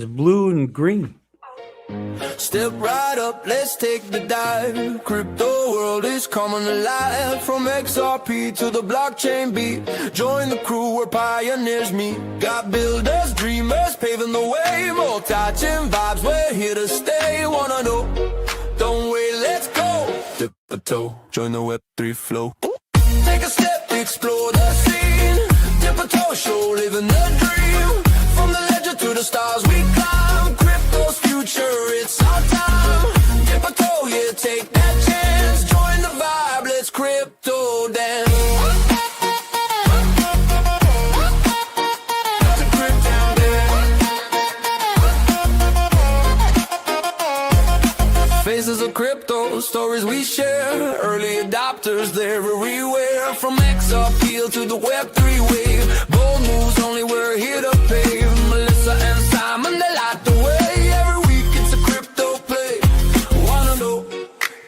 blue and green. Step right up, let's take the dive. Crypto world is coming alive. From XRP to the blockchain beat. Join the crew, we're pioneers meet. Got builders, dreamers, paving the way. Multi-chain vibes, we're here to stay. Wanna know? Don't wait, let's go. Dip a toe, join the Web3 flow. Take a step, explore the scene. Dip a toe, show, living the dream. From the ledger to the stars we climb. Crypto's future, it's our time. Dip a toe, yeah, take that chance. Join the vibe, let's crypto dance. That's a crypto dance. Faces of crypto, stories we share. Early adopters, they're everywhere. From XRPL to the Web3 wave. Bold moves, only we're here to pave. Melissa and Simon, they light the way. Every week it's a crypto play. Wanna know?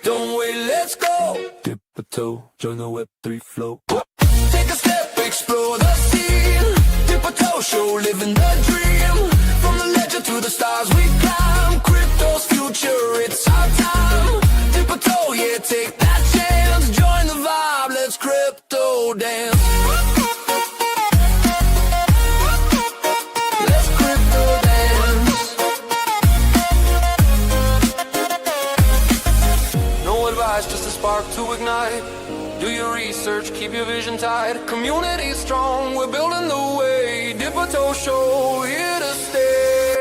Don't wait, let's go. Dip a toe, join the Web3 flow. Take a step, explore the scene. Dip a toe, show, living the dream. From the ledger to the stars we climb. Crypto's future, it's our time. Dip a toe, yeah, take that chance. Join the vibe, let's crypto dance. Let's crypto dance. No advice, just a spark to ignite. Do your research, keep your vision tight. Community strong, we're building the way. Dip a toe show, here to stay.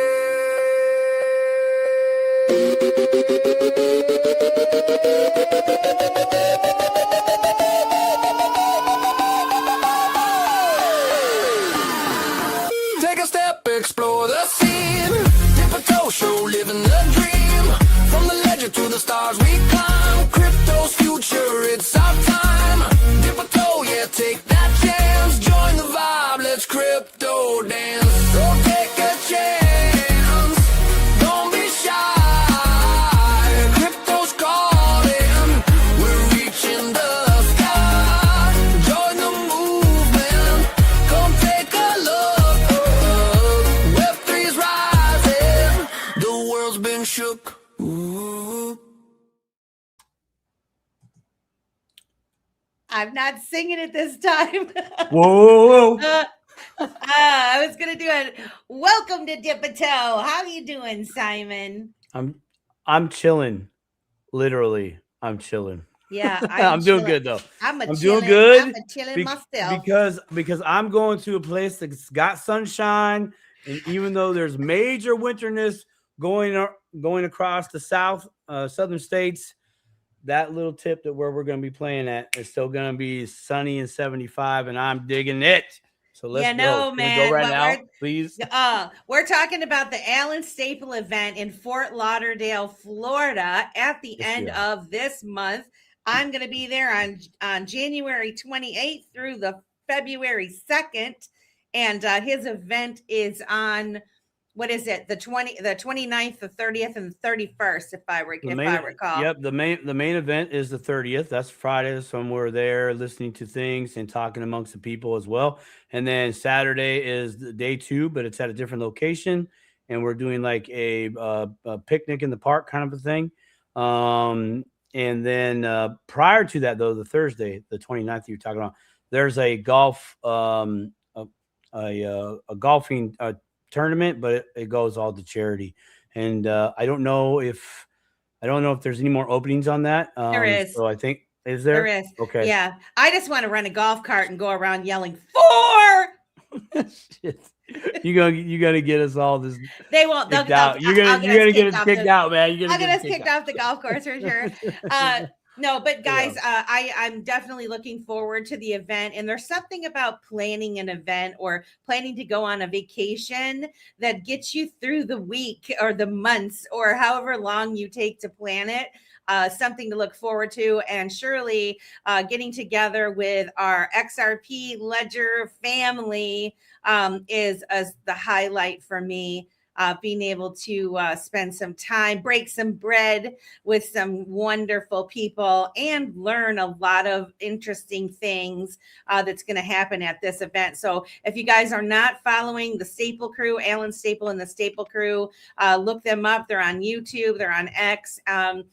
Take a step, explore the scene. Dip a toe, show, living the dream. From the ledger to the stars we climb. Crypto's future, it's our time. Dip a toe, yeah, take that chance. Join the vibe, let's crypto dance. So take a chance, don't be shy. Crypto's calling, we're reaching the sky. Join the movement, come take a look. Web3's rising, the world's been shook. Ooh. I'm not singing it this time. Whoa. I was gonna do it. Welcome to Dip a Toe. How you doing, Simon? I'm chilling. Literally, I'm chilling. Yeah, I'm doing good though. I'm doing good I'm chilling myself because I'm going to a place that's got sunshine, and even though there's major winterness going across the southern states, that little tip that where we're going to be playing at is still going to be sunny and 75, and I'm digging it. So let's go. Can we go right now, please. We're talking about the Alan Staple event in Fort Lauderdale, Florida, at the end of this month. I'm going to be there on January 28th through the February 2nd, and his event is on, what is it? The 29th, the 30th, and the 31st, if I recall. Yep, the main event is the 30th. That's Friday, so we're there listening to things and talking amongst the people as well. And then Saturday is the day 2, but it's at a different location, and we're doing like a picnic in the park kind of a thing. And then prior to that, though, the Thursday, the 29th, you're talking about, there's a golf a golfing tournament, but it goes all to charity. And I don't know if there's any more openings on that. There is. So I think, is there? There is. Okay. Yeah. I just want to run a golf cart and go around yelling 4. Shit. You gotta get us all this. They won't. You're gonna get us kicked out, man. I'll get us kicked off the golf course for sure. No, but guys, I'm definitely looking forward to the event. And there's something about planning an event or planning to go on a vacation that gets you through the week or the months or however long you take to plan it. Something to look forward to. And surely getting together with our XRP Ledger family is the highlight for me. being able to spend some time, break some bread with some wonderful people, and learn a lot of interesting things that's going to happen at this event. So if you guys are not following the Staple Crew, Alan Staple and the Staple Crew, look them up. They're on YouTube, they're on X, and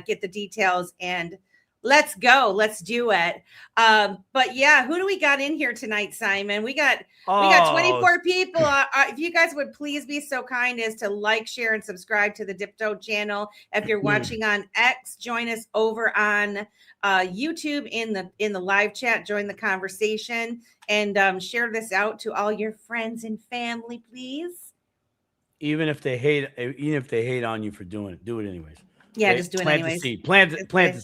get the details. And let's go. Let's do it. But yeah, who do we got in here tonight, Simon? We got 24 people. If you guys would please be so kind as to like, share, and subscribe to the Dipto channel. If you're watching on X, join us over on YouTube in the live chat. Join the conversation and share this out to all your friends and family, please. Even if they hate on you for doing it, do it anyways. Yeah, just do it anyways. Plant the seed. Plant the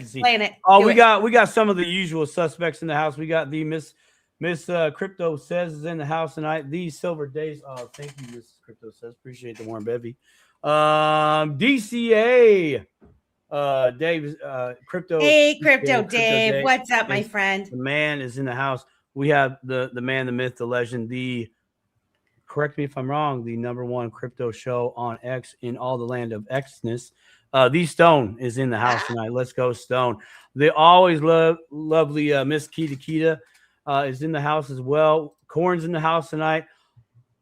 seed. Plant it. Oh, we got some of the usual suspects in the house. We got the Miss Crypto Says is in the house tonight. These silver days. Oh, thank you, Miss Crypto Says. Appreciate the warm bevy. DCA. Dave. Crypto. Hey, Crypto Dave. What's up, my friend? The man is in the house. We have the man, the myth, the legend, correct me if I'm wrong, the #1 crypto show on X in all the land of Xness. The Stone is in the house tonight. Let's go, Stone. The always lovely Miss Kita is in the house as well. Corn's in the house tonight.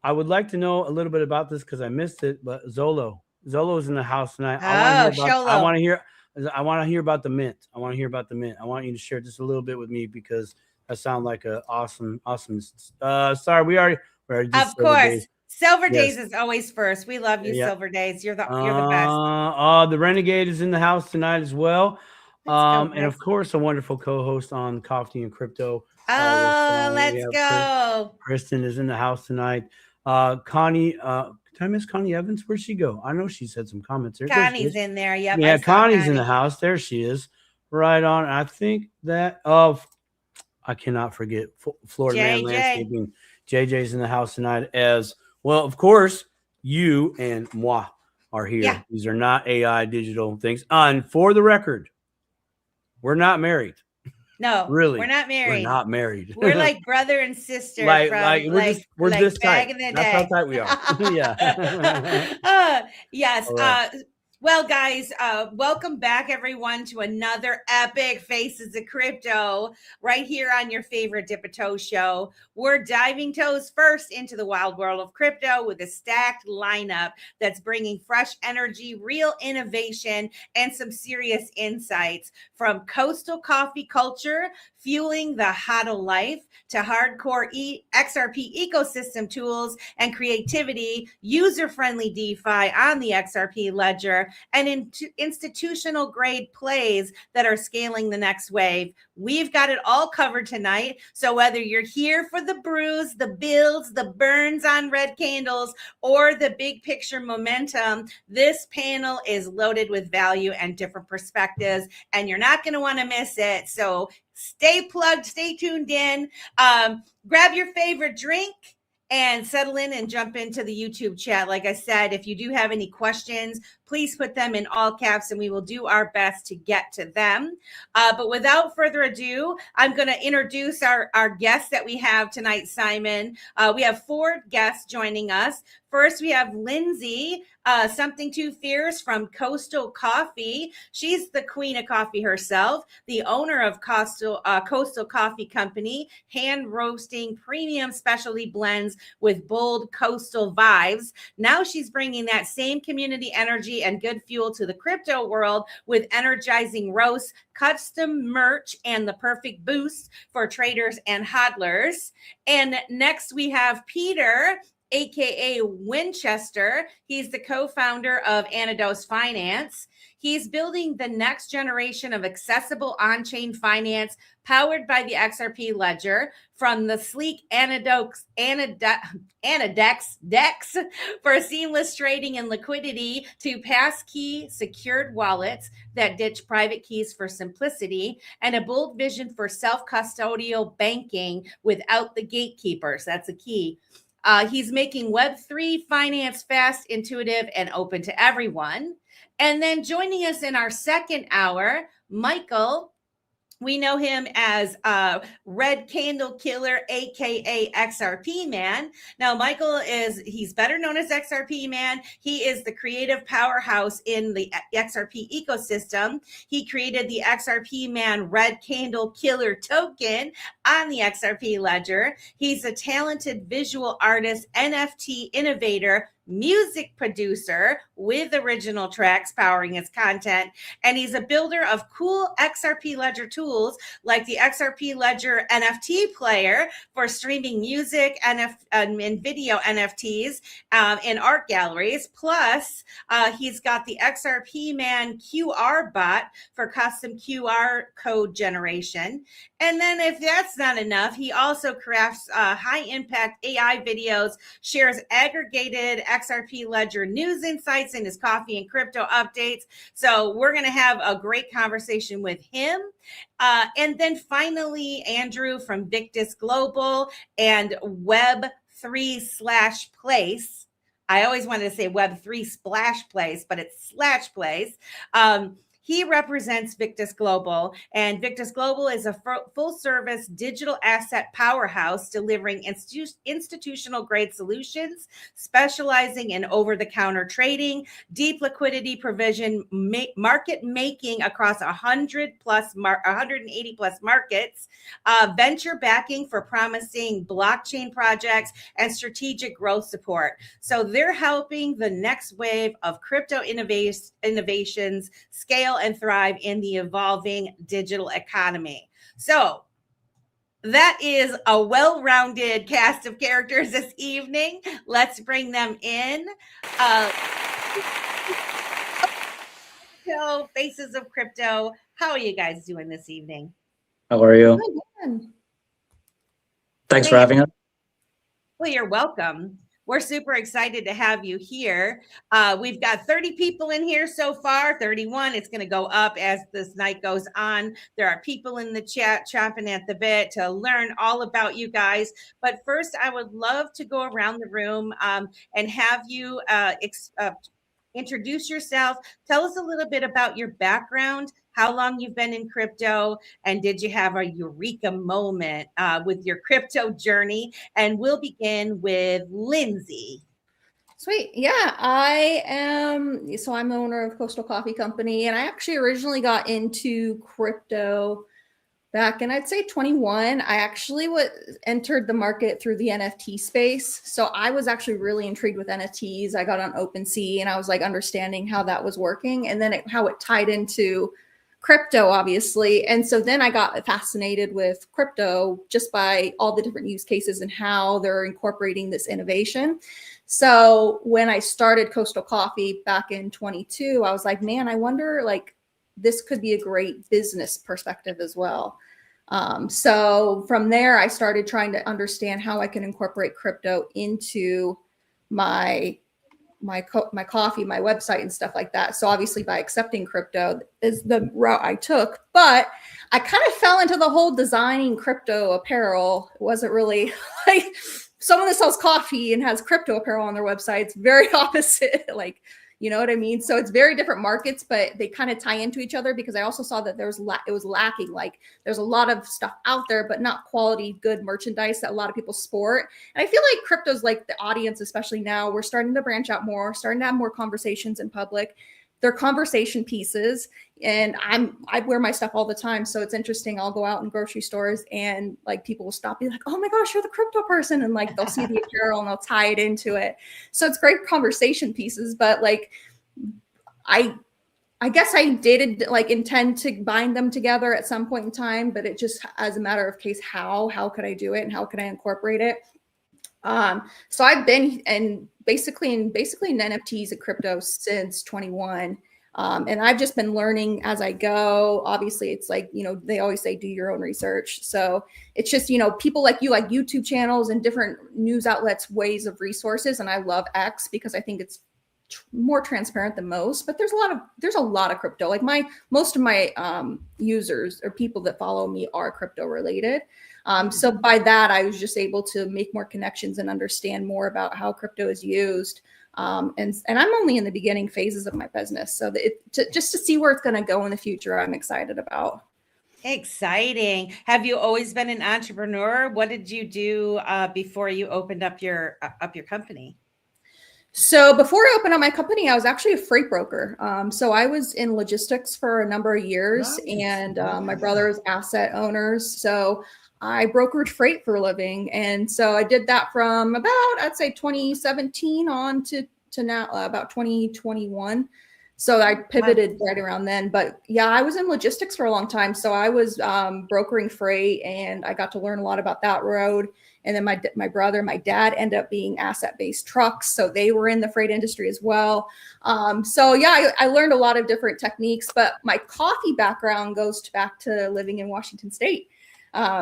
I would like to know a little bit about this because I missed it, but Zolo's in the house tonight. I want to hear about the mint. I want you to share just a little bit with me because that sounds like an awesome. Sorry, we already did of course. Days. Silver Days is always first. We love you, Silver Days. You're the best. The Renegade is in the house tonight as well. And of course, a wonderful co-host on Coffee and Crypto. Let's go. Kristen is in the house tonight. Connie, did I miss Connie Evans? Where'd she go? I know she said some comments there. Connie's in there. Yep. Yeah, Connie's in the house. There she is. Right on. I think that I cannot forget Florida Man Landscaping. JJ's in the house tonight as well. Of course, you and moi are here. Yeah. These are not AI digital things. And for the record, we're not married. No, really, we're not married. We're not married. We're like brother and sister. We're this back tight. in the day. That's how tight we are. Yeah. Yes. Right. Well, guys, welcome back, everyone, to another epic Faces of Crypto right here on your favorite Dipito show. We're diving toes first into the wild world of crypto with a stacked lineup that's bringing fresh energy, real innovation, and some serious insights from coastal coffee culture, fueling the HODL life, to hardcore XRP ecosystem tools and creativity, user-friendly DeFi on the XRP Ledger, and institutional grade plays that are scaling the next wave. We've got it all covered tonight. So whether you're here for the brews, the builds, the burns on red candles, or the big picture momentum, this panel is loaded with value and different perspectives, and you're not going to want to miss it. So stay plugged, stay tuned in, grab your favorite drink and settle in and jump into the YouTube chat. Like I said, if you do have any questions, please put them in all caps and we will do our best to get to them. But without further ado, I'm going to introduce our guests that we have tonight, Simon. We have 4 guests joining us. First, we have Lindsay, Something Too Fierce from Coastal Coffee. She's the queen of coffee herself, the owner of Coastal Coffee Company, hand roasting premium specialty blends with bold coastal vibes. Now she's bringing that same community energy and good fuel to the crypto world with energizing roasts, custom merch, and the perfect boost for traders and hodlers. And next we have Peter, aka Winchester. He's the co-founder of ANODEX Finance. He's building the next generation of accessible on-chain finance powered by the XRP Ledger, from the sleek ANODEX DEX for seamless trading and liquidity to passkey-secured wallets that ditch private keys for simplicity, and a bold vision for self-custodial banking without the gatekeepers. That's a key. He's making Web3 finance fast, intuitive, and open to everyone. And then joining us in our second hour, Michael, We know him as RedCandleKiller, aka XRPman. Now, Michael he's better known as XRPman. He is the creative powerhouse in the XRP ecosystem. He created the XRPman RedCandleKiller token on the XRP Ledger. He's a talented visual artist, NFT innovator, music producer with original tracks powering his content, and he's a builder of cool XRP Ledger tools like the XRP Ledger NFT player for streaming music and video NFTs in art galleries. Plus, he's got the XRPman QR bot for custom QR code generation. And then if that's not enough, he also crafts high impact AI videos, shares aggregated XRP Ledger news insights in his coffee and crypto updates. So we're going to have a great conversation with him. And then finally, Andrew from Victus Global and Web3/Place. I always wanted to say Web3 Splash Place, but it's slash place. He represents Victus Global, and Victus Global is a full-service digital asset powerhouse delivering institutional grade solutions, specializing in over-the-counter trading, deep liquidity provision, market making across 180 plus markets, venture backing for promising blockchain projects, and strategic growth support. So they're helping the next wave of crypto innovations scale and thrive in the evolving digital economy. So that is a well-rounded cast of characters this evening. Let's bring them in. Faces of Crypto. How are you guys doing this evening? How are you? Thanks for having us. Well, you're welcome. We're super excited to have you here. We've got 30 people in here so far, 31. It's going to go up as this night goes on. There are people in the chat chomping at the bit to learn all about you guys. But first, I would love to go around the room and have you introduce yourself. Tell us a little bit about your background, how long you've been in crypto, and did you have a eureka moment with your crypto journey? And we'll begin with Lindsay. Sweet. Yeah, I'm the owner of Coastal Coffee Company, and I actually originally got into crypto back in, I'd say 21. I actually entered the market through the NFT space. So I was actually really intrigued with NFTs. I got on OpenSea and I was like understanding how that was working, and then how it tied into crypto, obviously. And so then I got fascinated with crypto just by all the different use cases and how they're incorporating this innovation. So when I started Coastal Coffee back in 22, I was like, man, I wonder, like, this could be a great business perspective as well. So from there, I started trying to understand how I can incorporate crypto into my coffee, my website and stuff like that. So obviously by accepting crypto is the route I took, but I kind of fell into the whole designing crypto apparel. It wasn't really like someone that sells coffee and has crypto apparel on their website. It's very opposite. Like, you know what I mean? So it's very different markets, but they kind of tie into each other, because I also saw that it was lacking. Like, there's a lot of stuff out there, but not quality, good merchandise that a lot of people sport. And I feel like crypto's like the audience, especially now, we're starting to branch out more, starting to have more conversations in public. They're conversation pieces, and I wear my stuff all the time. So it's interesting. I'll go out in grocery stores and like people will stop me like, oh my gosh, you're the crypto person. And like, they'll see the apparel and they'll tie it into it. So it's great conversation pieces, but like, I guess I did like intend to bind them together at some point in time, but it just, as a matter of case, how could I do it and how could I incorporate it? So I've been basically in NFTs and crypto since 21. And I've just been learning as I go. Obviously, it's like, you know, they always say do your own research. So it's just, you know, people like you, like YouTube channels and different news outlets, ways of resources. And I love X because I think it's more transparent than most, but there's a lot of crypto. Like most of my users or people that follow me are crypto related. So by that, I was just able to make more connections and understand more about how crypto is used. And I'm only in the beginning phases of my business. So just to see where it's going to go in the future, I'm excited about. Exciting. Have you always been an entrepreneur? What did you do before you opened up your company? So before I opened up my company, I was actually a freight broker. So I was in logistics for a number of years, and my brother is asset owners. So I brokered freight for a living. And so I did that from about, I'd say 2017 on to now about 2021. So I pivoted right around then. But yeah, I was in logistics for a long time. So I was brokering freight, and I got to learn a lot about that road. And then my brother, my dad ended up being asset-based trucks. So they were in the freight industry as well. So yeah, I learned a lot of different techniques, but my coffee background goes back to living in Washington State.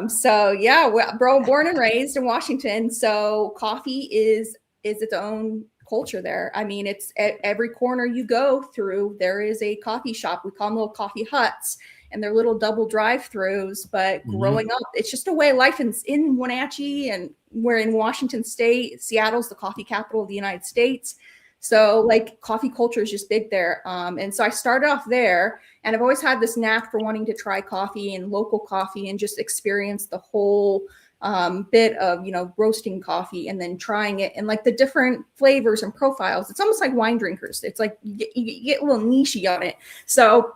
So yeah, born and raised in Washington. So coffee is its own culture there. I mean, it's at every corner you go through, there is a coffee shop. We call them little coffee huts, and they're little double drive-throughs. But growing up, it's just a way of life in Wenatchee, and we're in Washington State. Seattle's the coffee capital of the United States. So like coffee culture is just big there. And so I started off there, and I've always had this knack for wanting to try coffee and local coffee and just experience the whole bit of, roasting coffee and then trying it and like the different flavors and profiles. It's almost like wine drinkers. It's like you get a little niche on it. So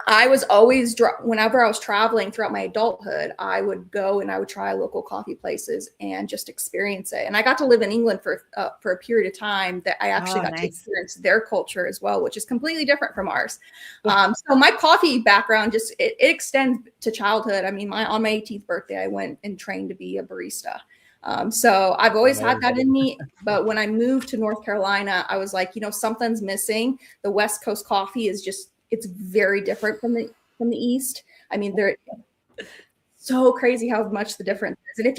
I was always, whenever I was traveling throughout my adulthood, I would go and I would try local coffee places and just experience it. And I got to live in England for a period of time that I actually got to experience their culture as well, which is completely different from ours. So my coffee background it extends to childhood. I mean, on my 18th birthday, I went and trained to be a barista. So I've always had that in me. But when I moved to North Carolina, I was like, something's missing. The West Coast coffee is it's very different from the East. I mean, they're so crazy how much the difference is. And if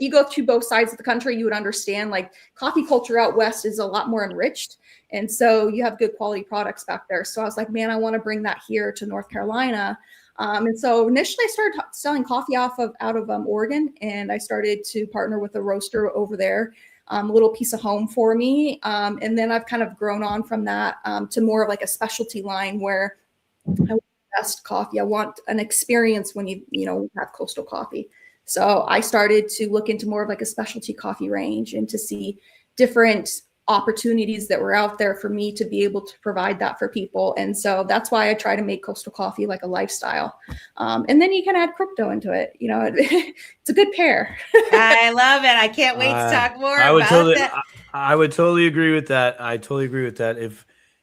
you go to both sides of the country, you would understand like coffee culture out West is a lot more enriched. And so you have good quality products back there. So I was like, man, I want to bring that here to North Carolina. And so initially I started selling coffee out of Oregon, and I started to partner with a roaster over there. A little piece of home for me. And then I've kind of grown on from that to more of like a specialty line where I want the best coffee. I want an experience when you have coastal coffee. So I started to look into more of like a specialty coffee range and to see different opportunities that were out there for me to be able to provide that for people. And so that's why I try to make coastal coffee like a lifestyle. And then you can add crypto into it. It's a good pair. I love it. I can't wait to talk more about that. I would totally agree with that. I totally agree with that.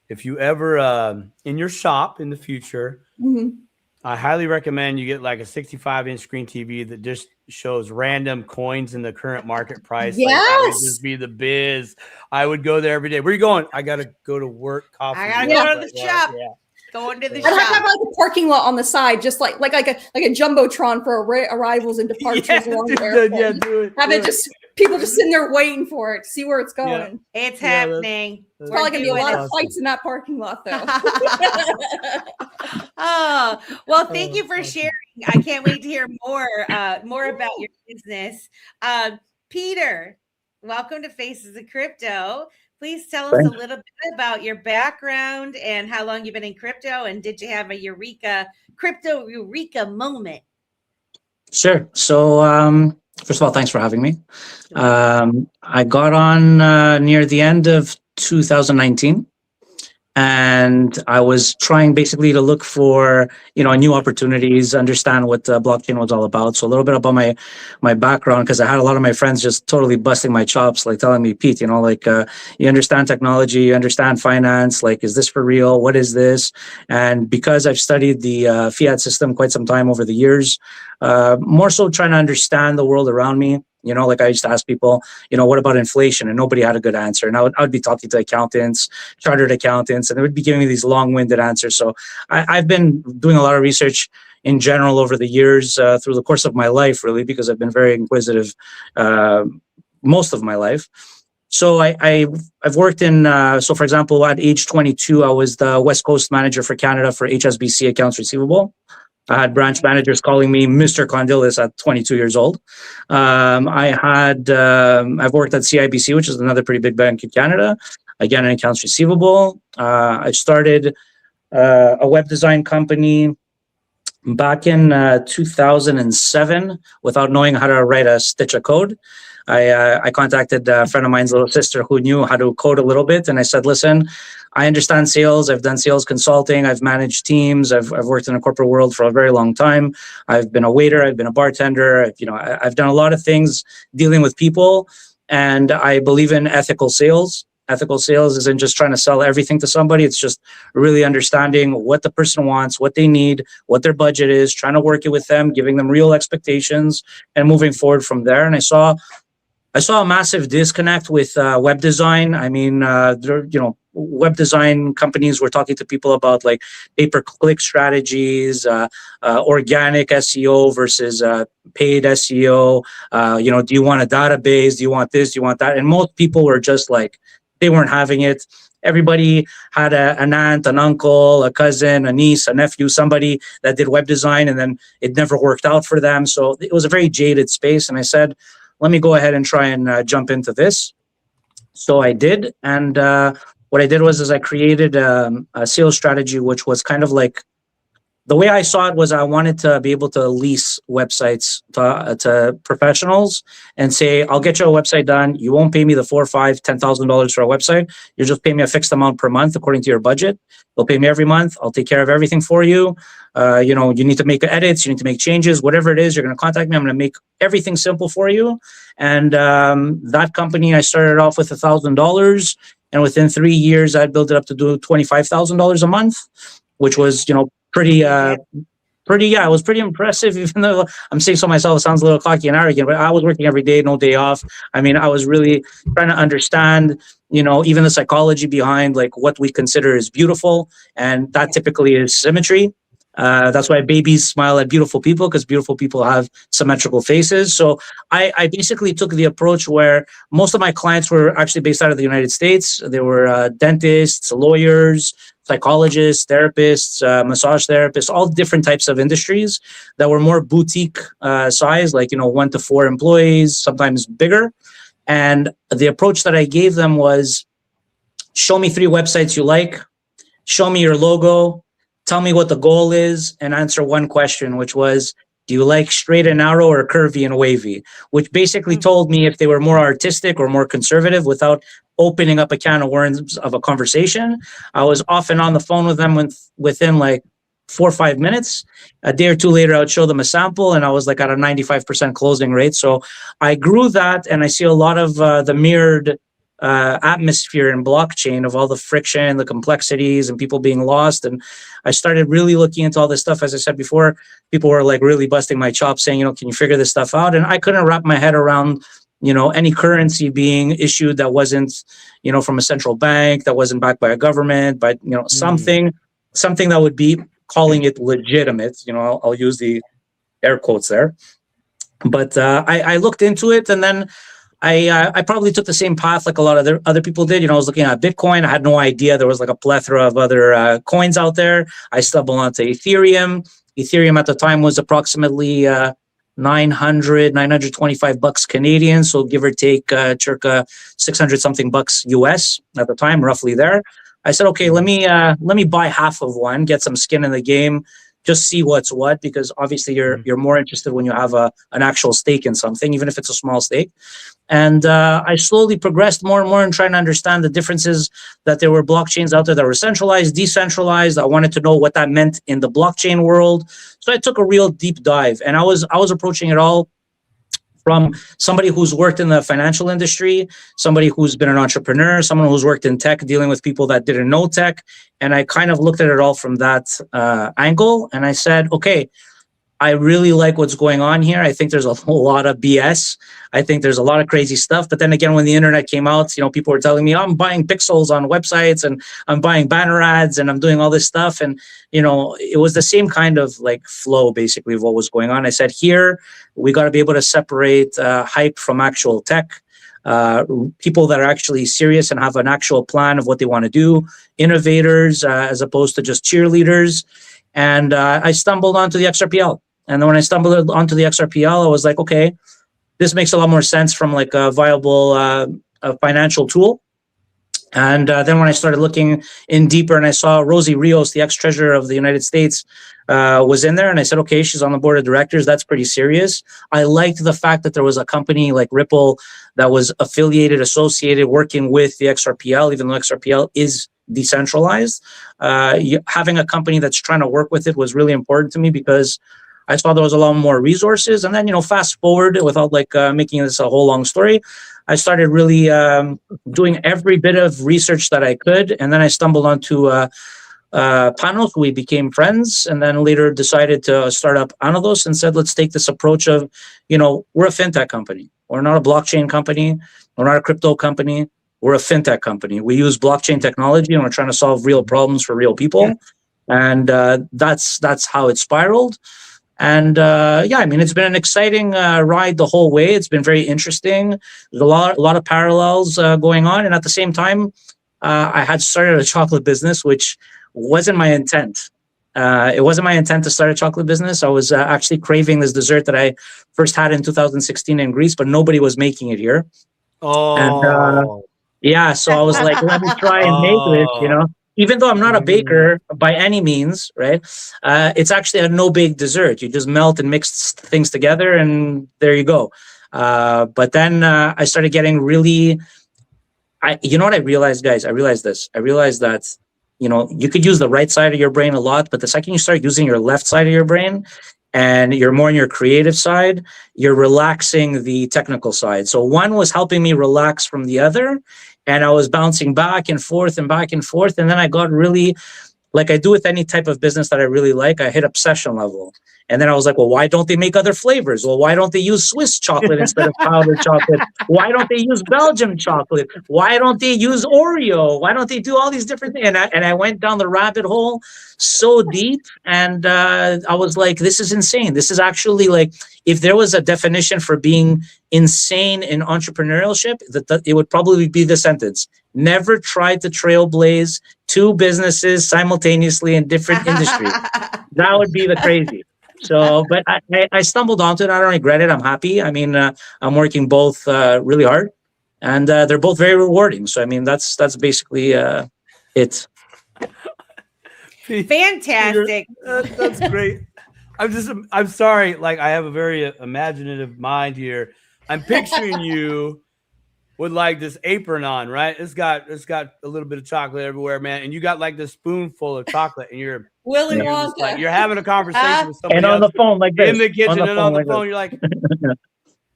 If you ever in your shop in the future, I highly recommend you get like a 65-inch screen TV that just shows random coins in the current market price. Yes. Like, that would just be the biz. I would go there every day. Where are you going? I got to go to work. Coffee. I got to go to the shop. Yeah. Going to the shop. I have like a parking lot on the side, just like a jumbotron for arrivals and departures along the airport. Do it. Have it just people just sitting there waiting for it, see where it's going. Yeah. It's happening. It's probably gonna be a lot of fights in that parking lot, though. Oh, well, thank you for sharing. I can't wait to hear more about your business. Peter, welcome to Faces of Crypto. Please tell us a little bit about your background and how long you've been in crypto, and did you have a crypto eureka moment? Sure. So, first of all, thanks for having me. I got on near the end of 2019, and I was trying basically to look for, new opportunities, understand what blockchain was all about. So a little bit about my background, because I had a lot of my friends just totally busting my chops, like telling me, Pete, you understand technology, you understand finance, like, is this for real? What is this? And because I've studied the fiat system quite some time over the years, more so trying to understand the world around me. Like I used to ask people, what about inflation? And nobody had a good answer. And I would be talking to accountants, chartered accountants, and they would be giving me these long-winded answers. So I've been doing a lot of research in general over the years, through the course of my life, really, because I've been very inquisitive most of my life. So I've worked in, so for example, at age 22, I was the West Coast manager for Canada for HSBC accounts receivable. I had branch managers calling me Mr. Condilis at 22 years old. I've worked at CIBC, which is another pretty big bank in Canada, again, in accounts receivable. I started a web design company back in 2007, without knowing how to write a stitch of code, I contacted a friend of mine's little sister who knew how to code a little bit. And I said, listen, I understand sales. I've done sales consulting. I've managed teams. I've worked in the corporate world for a very long time. I've been a waiter. I've been a bartender. I've done a lot of things dealing with people. And I believe in ethical sales. Ethical sales isn't just trying to sell everything to somebody. It's just really understanding what the person wants, what they need, what their budget is, trying to work it with them, giving them real expectations, and moving forward from there. And I saw a massive disconnect with web design. I mean, web design companies were talking to people about like pay-per-click strategies, organic SEO versus paid SEO. Do you want a database? Do you want this? Do you want that? And most people were just like, they weren't having it. Everybody had an aunt, an uncle, a cousin, a niece, a nephew, somebody that did web design, and then it never worked out for them. So it was a very jaded space. And I said, let me go ahead and try and jump into this. So I did. And what I did was I created a sales strategy, which was kind of like, the way I saw it was I wanted to be able to lease websites to professionals and say, I'll get you a website done. You won't pay me the $4,000, $5,000, $10,000 for a website. You just pay me a fixed amount per month according to your budget. You'll pay me every month. I'll take care of everything for you. You need to make edits. You need to make changes. Whatever it is, you're going to contact me. I'm going to make everything simple for you. And that company, I started off with $1,000. And within 3 years, I'd built it up to do $25,000 a month, which was, it was pretty impressive, even though I'm saying so myself, it sounds a little cocky and arrogant, but I was working every day, no day off. I mean, I was really trying to understand, even the psychology behind like what we consider is beautiful. And that typically is symmetry. That's why babies smile at beautiful people, because beautiful people have symmetrical faces. So I basically took the approach where most of my clients were actually based out of the United States. They were dentists, lawyers, psychologists, therapists, massage therapists, all different types of industries that were more boutique size, like 1 to 4 employees, sometimes bigger. And the approach that I gave them was, show me 3 websites you like, show me your logo, tell me what the goal is, and answer one question, which was, do you like straight and narrow or curvy and wavy? Which basically told me if they were more artistic or more conservative without opening up a can of worms of a conversation. I was off and on the phone with them within like 4 or 5 minutes. A day or two later, I would show them a sample, and I was like at a 95% closing rate. So I grew that, and I see a lot of the mirrored atmosphere in blockchain of all the friction, the complexities, and people being lost. And I started really looking into all this stuff. As I said before, people were like really busting my chops saying, can you figure this stuff out? And I couldn't wrap my head around, any currency being issued that wasn't, from a central bank, that wasn't backed by a government, but, something that would be calling it legitimate. I'll use the air quotes there. But I looked into it, and then I probably took the same path like a lot of other people did. I was looking at Bitcoin. I had no idea there was like a plethora of other coins out there. I stumbled onto Ethereum. Ethereum at the time was approximately 925 bucks Canadian. So give or take circa 600 something bucks US at the time, roughly there. I said, okay, let me buy half of one, get some skin in the game, just see what's what, because obviously you're more interested when you have an actual stake in something, even if it's a small stake. And I slowly progressed more and more in trying to understand the differences, that there were blockchains out there that were centralized, decentralized. I wanted to know what that meant in the blockchain world. So I took a real deep dive, and I was approaching it all from somebody who's worked in the financial industry, somebody who's been an entrepreneur, someone who's worked in tech, dealing with people that didn't know tech. And I kind of looked at it all from that angle. And I said, okay, I really like what's going on here. I think there's a whole lot of BS. I think there's a lot of crazy stuff. But then again, when the internet came out, people were telling me, I'm buying pixels on websites, and I'm buying banner ads, and I'm doing all this stuff. And, it was the same kind of like flow basically of what was going on. I said, here, we got to be able to separate hype from actual tech. People that are actually serious and have an actual plan of what they want to do, innovators as opposed to just cheerleaders. And I stumbled onto the XRPL. And then when I stumbled onto the XRPL, I was like, okay, this makes a lot more sense from like a viable financial tool. And then when I started looking in deeper and I saw Rosie Rios, the ex-treasurer of the United States, was in there. And I said, okay, she's on the board of directors. That's pretty serious. I liked the fact that there was a company like Ripple that was affiliated, associated, working with the XRPL, even though XRPL is decentralized. Having a company that's trying to work with it was really important to me because I saw there was a lot more resources. And then, fast forward without making this a whole long story, I started really doing every bit of research that I could. And then I stumbled onto Panos. We became friends, and then later decided to start up ANODEX and said, let's take this approach of, we're a fintech company. We're not a blockchain company. We're not a crypto company. We're a fintech company. We use blockchain technology and we're trying to solve real problems for real people. And that's how it spiraled. And it's been an exciting ride the whole way. It's been very interesting. There's a lot of parallels going on. And at the same time, I had started a chocolate business, which wasn't my intent. It wasn't my intent to start a chocolate business. I was actually craving this dessert that I first had in 2016 in Greece, but nobody was making it here. Oh. And so I was like, let me try and make this, Even though I'm not a baker by any means, right? It's actually a no bake dessert. You just melt and mix things together and there you go. But then I started getting really, you know what I realized, guys? I realized this. I realized that, you could use the right side of your brain a lot, but the second you start using your left side of your brain, and you're more on your creative side, you're relaxing the technical side. So one was helping me relax from the other, and I was bouncing back and forth. And then I got really, like I do with any type of business that I really like, I hit obsession level. And then I was like, well, why don't they make other flavors? Well, why don't they use Swiss chocolate instead of powdered chocolate? Why don't they use Belgian chocolate? Why don't they use Oreo? Why don't they do all these different things? And I went down the rabbit hole so deep. And I was like, this is insane. This is actually like, if there was a definition for being insane in entrepreneurship, it would probably be the sentence: never tried to trailblaze two businesses simultaneously in different industries. That would be the crazy. So, but I stumbled onto it. I don't regret it. I'm happy. I mean, I'm working both really hard, and they're both very rewarding. So, I mean, that's basically it. Fantastic. That's great. I'm sorry. Like, I have a very imaginative mind here. I'm picturing you with like this apron on, right? It's got a little bit of chocolate everywhere, man. And you got like this spoonful of chocolate, and you're Willy Wonka. Like, you're having a conversation with somebody and on else the phone like this, in the kitchen, and on the phone, this. you're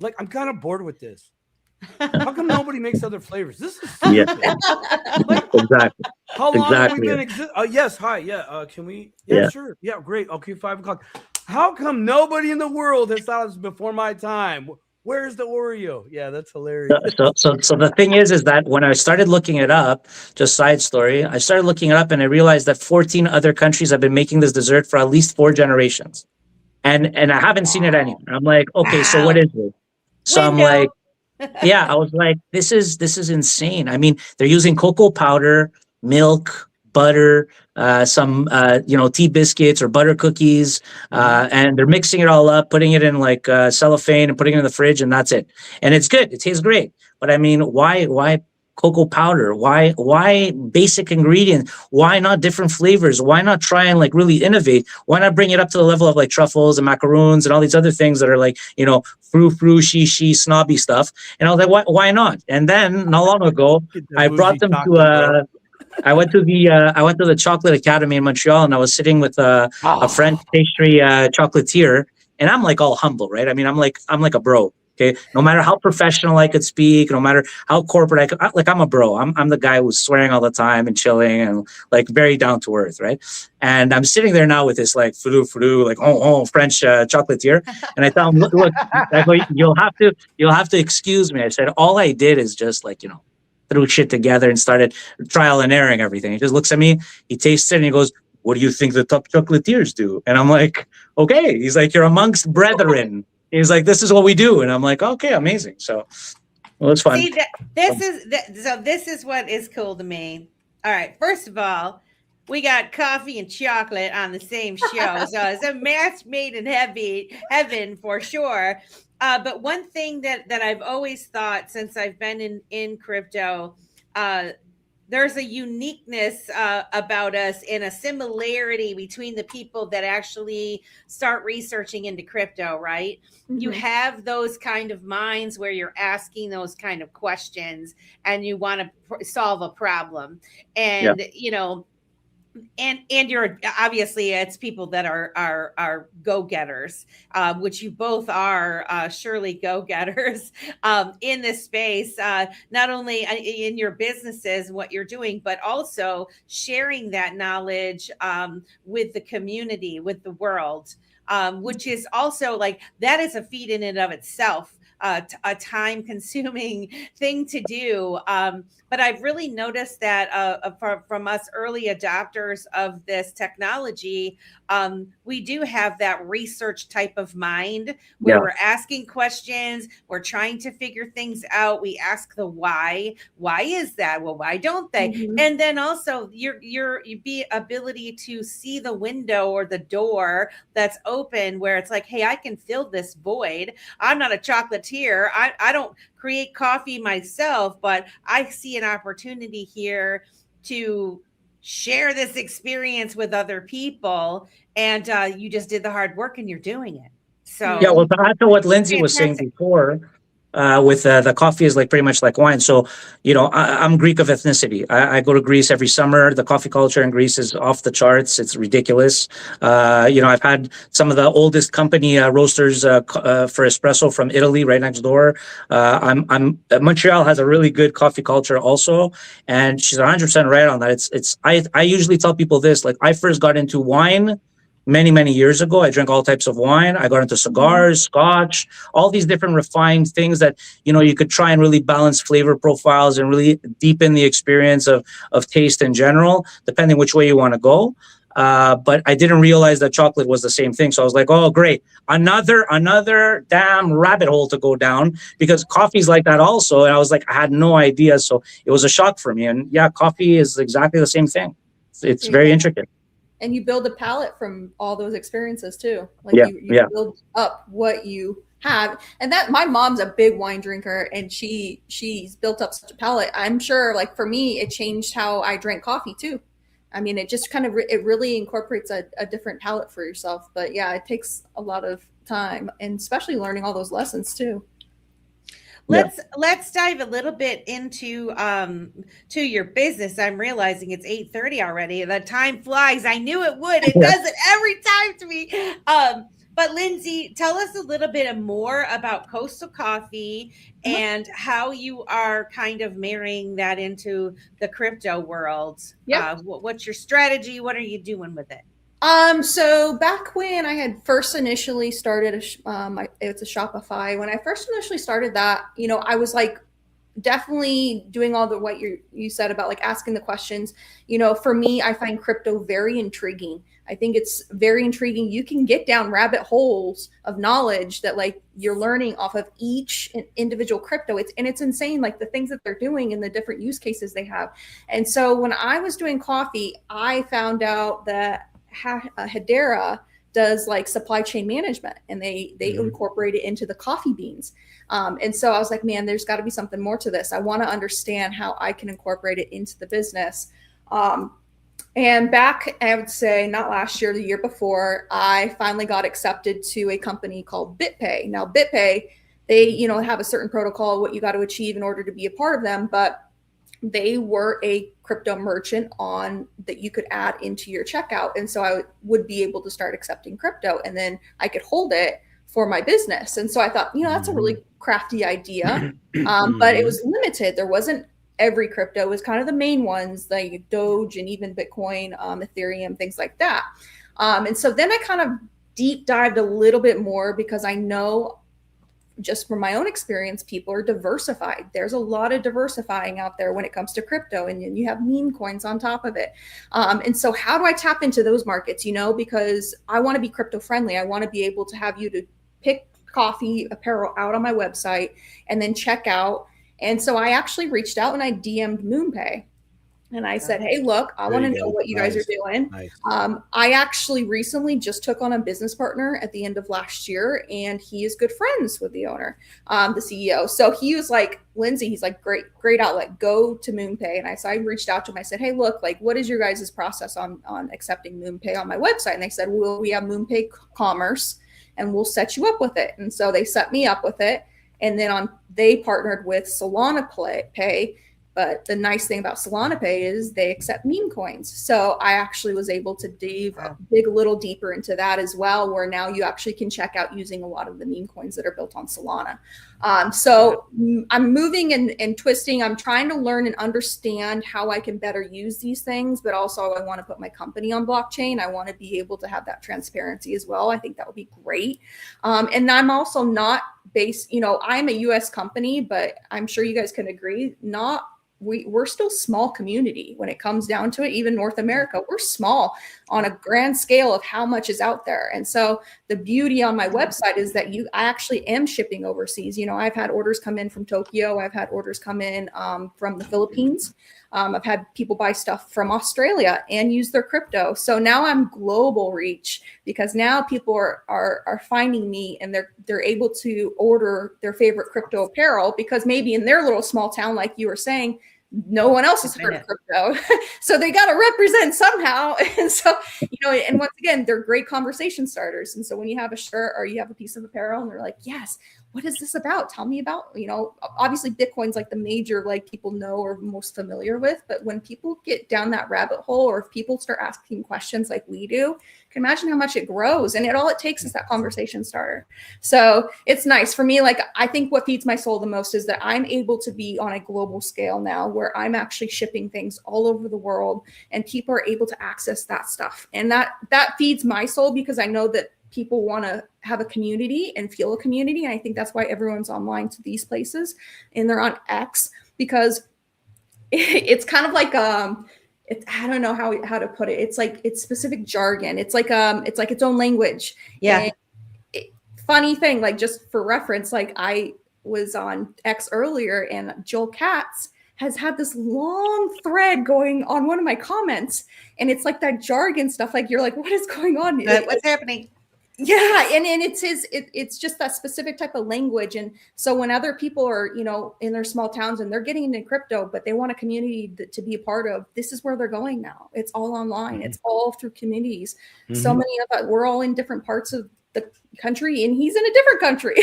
like, I'm kind of bored with this. How come nobody makes other flavors? This is exactly. How long have we been exist? Yes, hi, yeah. Can we? Yeah, sure. Yeah, great. Okay, 5 o'clock. How come nobody in the world has thought this before my time? Where's the Oreo? Yeah, that's hilarious. So the thing is that when I started looking it up, just side story, I started looking it up and I realized that 14 other countries have been making this dessert for at least 4 generations. And I haven't seen it anywhere. I'm like, okay, so what is it? So I'm like, I was like, this is insane. I mean, they're using cocoa powder, milk, butter, some tea biscuits or butter cookies, and they're mixing it all up, putting it in like cellophane and putting it in the fridge, and that's it. And it's good. It tastes great. But I mean, why cocoa powder? Why basic ingredients? Why not different flavors? Why not try and like really innovate? Why not bring it up to the level of like truffles and macaroons and all these other things that are like, frou-frou, she, snobby stuff? And I was like, why not? And then not long ago, I brought them to I went to the Chocolate Academy in Montreal, and I was sitting with a French pastry chocolatier, and I'm like all humble, right? I mean, I'm like a bro. Okay, no matter how professional I could speak, no matter how corporate I could, I'm a bro. I'm the guy who's swearing all the time and chilling and like very down to earth, right? And I'm sitting there now with this like frou like French chocolatier, and I tell him, look, I go, you'll have to excuse me. I said all I did is just like threw shit together and started trial and erroring everything. He just looks at me, he tastes it, and he goes, what do you think the top chocolatiers do? And I'm like, okay. He's like, you're amongst brethren. He's like, this is what we do. And I'm like, okay, amazing. So, well, it's fun. See, this is what is cool to me. All right. First of all, we got coffee and chocolate on the same show. So it's a match made in heaven for sure. But one thing that I've always thought since I've been in crypto, the there's a uniqueness about us and a similarity between the people that actually start researching into crypto, right? You have those kind of minds where you're asking those kind of questions and you want to solve a problem. And, you know, and you're obviously, it's people that are go-getters, which you both are, surely go-getters in this space, not only in your businesses and what you're doing, but also sharing that knowledge with the community, with the world, which is also like, that is a feat in and of itself. A time-consuming thing to do, but I've really noticed that from us early adopters of this technology, we do have that research type of mind where we're asking questions, we're trying to figure things out. We ask the why. Why is that? Well, why don't they? And then also your ability to see the window or the door that's open, where it's like, hey, I can fill this void. I'm not a chocolatier. I don't create coffee myself, but I see an opportunity here to share this experience with other people. And you just did the hard work and you're doing it. So yeah, well, to add to what Lindsay was saying before, with the coffee is like pretty much like wine. So, you know, I'm Greek of ethnicity. I go to Greece every summer. The coffee culture in Greece is off the charts. It's ridiculous. You know, I've had some of the oldest company roasters for espresso from Italy right next door. Montreal has a really good coffee culture also, and she's 100% right on that. I usually tell people this, like, I first got into wine many years ago. I drank all types of wine. I got into cigars, scotch, all these different refined things that, you know, you could try and really balance flavor profiles and really deepen the experience of taste in general, depending which way you want to go. But I didn't realize that chocolate was the same thing. So I was like, oh, great. Another damn rabbit hole to go down, because coffee's like that also. And I was like, I had no idea. So it was a shock for me. And yeah, coffee is exactly the same thing. It's very intricate. And you build a palette from all those experiences too. Like you build up what you have. And that, my mom's a big wine drinker, and she's built up such a palette. I'm sure, like, for me, it changed how I drank coffee too. I mean, it just kind of, it really incorporates a different palette for yourself. But yeah, it takes a lot of time, and especially learning all those lessons too. Let's dive a little bit into to your business. I'm realizing it's 8:30 already. The time flies. I knew it would. It does it every time to me. But Lindsay, tell us a little bit more about Coastal Coffee and how you are kind of marrying that into the crypto world. What's your strategy? What are you doing with it? So back when I had first initially started, it's a Shopify. When I first initially started that, you know, I was like definitely doing all the what you said about like asking the questions. You know, for me, I find crypto very intriguing. I think it's very intriguing. You can get down rabbit holes of knowledge that like you're learning off of each individual crypto. It's insane, like the things that they're doing and the different use cases they have. And so when I was doing coffee, I found out that Hedera does like supply chain management, and they incorporate it into the coffee beans. And so I was like, man, there's got to be something more to this. I want to understand how I can incorporate it into the business. And back, I would say not last year, the year before, I finally got accepted to a company called BitPay. Now BitPay, they, you know, have a certain protocol, what you got to achieve in order to be a part of them, but they were a crypto merchant on that you could add into your checkout. And so I would be able to start accepting crypto, and then I could hold it for my business. And so I thought, you know, that's a really crafty idea, but it was limited. There wasn't every crypto. It was kind of the main ones like Doge and even Bitcoin, Ethereum, things like that. And so then I kind of deep dived a little bit more, because I know just from my own experience, people are diversified. There's a lot of diversifying out there when it comes to crypto, and you have meme coins on top of it. And so how do I tap into those markets, you know, because I want to be crypto friendly. I want to be able to have you to pick coffee apparel out on my website and then check out. And so I actually reached out and I DM'd MoonPay. And I said, hey, look, I want to know what you guys are doing. Nice. I actually recently just took on a business partner at the end of last year, and he is good friends with the owner, the CEO. So he was like, Lindsay, he's like, great outlet, go to MoonPay. And I reached out to him. I said, hey, look, like, what is your guys' process on accepting MoonPay on my website? And they said, well, we have MoonPay Commerce, and we'll set you up with it. And so they set me up with it. And then they partnered with Solana Pay. But the nice thing about Solana Pay is they accept meme coins. So I actually was able to dig a little deeper into that as well, where now you actually can check out using a lot of the meme coins that are built on Solana. So I'm moving and twisting. I'm trying to learn and understand how I can better use these things, but also I want to put my company on blockchain. I want to be able to have that transparency as well. I think that would be great. And I'm also not based, I'm a US company, but I'm sure you guys can agree, we're still small community when it comes down to it. Even North America, we're small on a grand scale of how much is out there. And so the beauty on my website is that I actually am shipping overseas. I've had orders come in from Tokyo. I've had orders come in from the Philippines. I've had people buy stuff from Australia and use their crypto. So now I'm global reach, because now people are finding me, and they're able to order their favorite crypto apparel, because maybe in their little small town, like you were saying, no one else has heard of crypto. So they got to represent somehow. And so, and once again, they're great conversation starters. And so when you have a shirt or you have a piece of apparel and they're like, yes, what is this about? Tell me about, obviously Bitcoin's like the major, like people know or most familiar with, but when people get down that rabbit hole, or if people start asking questions like we do, you can imagine how much it grows. And all it takes is that conversation starter. So it's nice for me. Like, I think what feeds my soul the most is that I'm able to be on a global scale now, where I'm actually shipping things all over the world, and people are able to access that stuff. And that feeds my soul, because I know that people want to have a community and feel a community. And I think that's why everyone's online to these places, and they're on X, because it's kind of like, I don't know how to put it. It's like, it's specific jargon. It's like its own language. Yeah. Funny thing, like, just for reference, like, I was on X earlier, and Joel Katz has had this long thread going on one of my comments, and it's like that jargon stuff. Like, you're like, what is going on? What's happening? Yeah, and it's just that specific type of language. And so when other people are, in their small towns and they're getting into crypto, but they want a community to be a part of, this is where they're going now. It's all online. It's all through communities. So many of us, we're all in different parts of the country, and he's in a different country.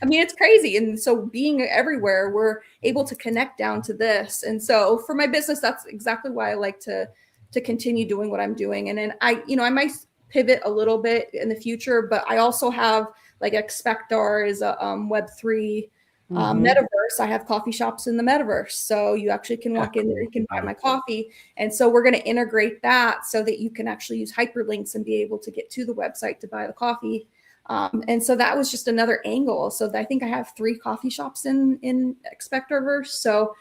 I mean, it's crazy. And so being everywhere, we're able to connect down to this. And so for my business, that's exactly why I like to continue doing what I'm doing. And then I might pivot a little bit in the future, but I also have, like, Expectar is a Web3 metaverse. I have coffee shops in the metaverse. So you actually can walk in there, you can buy my coffee. And so we're going to integrate that so that you can actually use hyperlinks and be able to get to the website to buy the coffee. And so that was just another angle. So I think I have 3 coffee shops in Expectarverse. So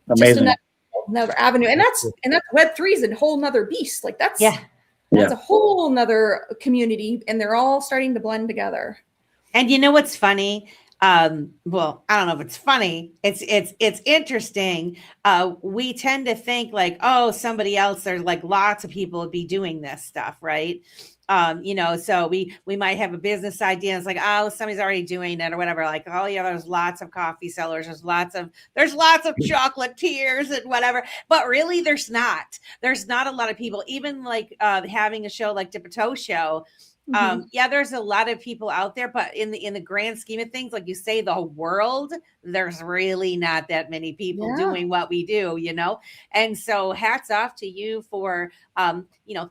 amazing. Just another avenue. And that's Web3 is a whole nother beast. Like, that's a whole nother community, and they're all starting to blend together. And you know what's funny? Well, I don't know if it's funny. It's interesting. We tend to think like, oh, somebody else, there's like lots of people would be doing this stuff, right? So we might have a business idea. And it's like, oh, somebody's already doing it or whatever. Like, oh yeah, there's lots of coffee sellers. There's lots of chocolatiers and whatever. But really, there's not a lot of people. Even like having a show like Dip a Toe Show. There's a lot of people out there, but in the grand scheme of things, like you say, the world, there's really not that many people doing what we do, And so hats off to you for,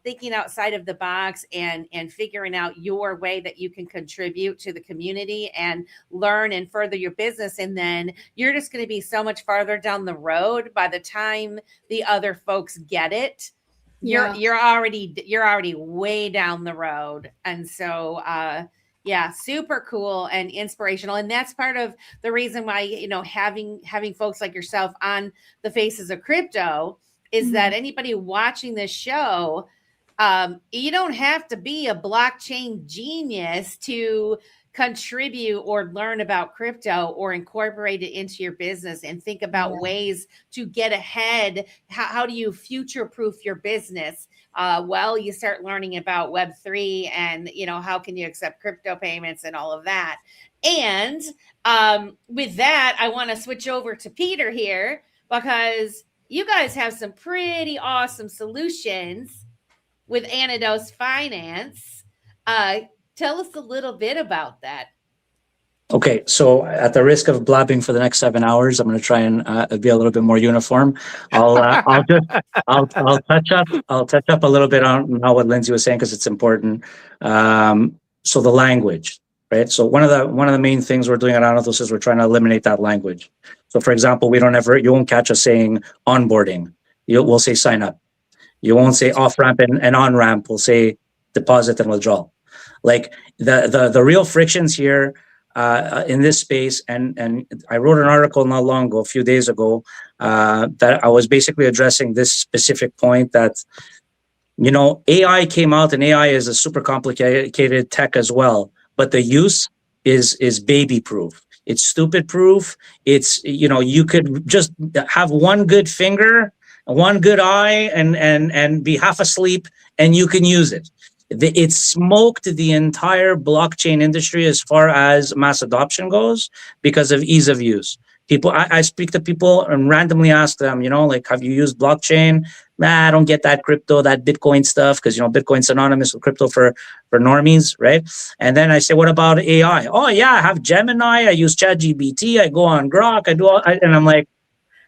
thinking outside of the box and figuring out your way that you can contribute to the community and learn and further your business. And then you're just going to be so much farther down the road by the time the other folks get it. You're already way down the road. And so super cool and inspirational. And that's part of the reason why, having folks like yourself on the Faces of Crypto is that anybody watching this show, you don't have to be a blockchain genius to contribute or learn about crypto or incorporate it into your business and think about ways to get ahead. How do you future proof your business? Well, you start learning about Web3 and, you know, how can you accept crypto payments and all of that. And with that, I want to switch over to Peter here, because you guys have some pretty awesome solutions with ANODEX Finance. Tell us a little bit about that. Okay, so at the risk of blabbing for the next 7 hours, I'm going to try and be a little bit more uniform. I'll touch up a little bit on what Lindsay was saying, because it's important. So the language, right? So one of the main things we're doing at ANODEX is we're trying to eliminate that language. So for example, you won't catch us saying onboarding. We'll say sign up. You won't say off ramp and on ramp. We'll say deposit and withdrawal. Like the real frictions here in this space, and I wrote an article not long ago, a few days ago, that I was basically addressing this specific point that, you know, AI came out, and AI is a super complicated tech as well, but the use is baby proof. It's stupid proof. It's, you know, you could just have one good finger, one good eye, and be half asleep, and you can use it. It smoked the entire blockchain industry as far as mass adoption goes because of ease of use. People, I speak to people and randomly ask them, you know, like, have you used blockchain? Nah, I don't get that crypto, that Bitcoin stuff, because, you know, Bitcoin's synonymous with crypto for normies, right? And then I say, what about AI? Oh yeah, I have Gemini, I use ChatGPT, I go on Grok, and I'm like,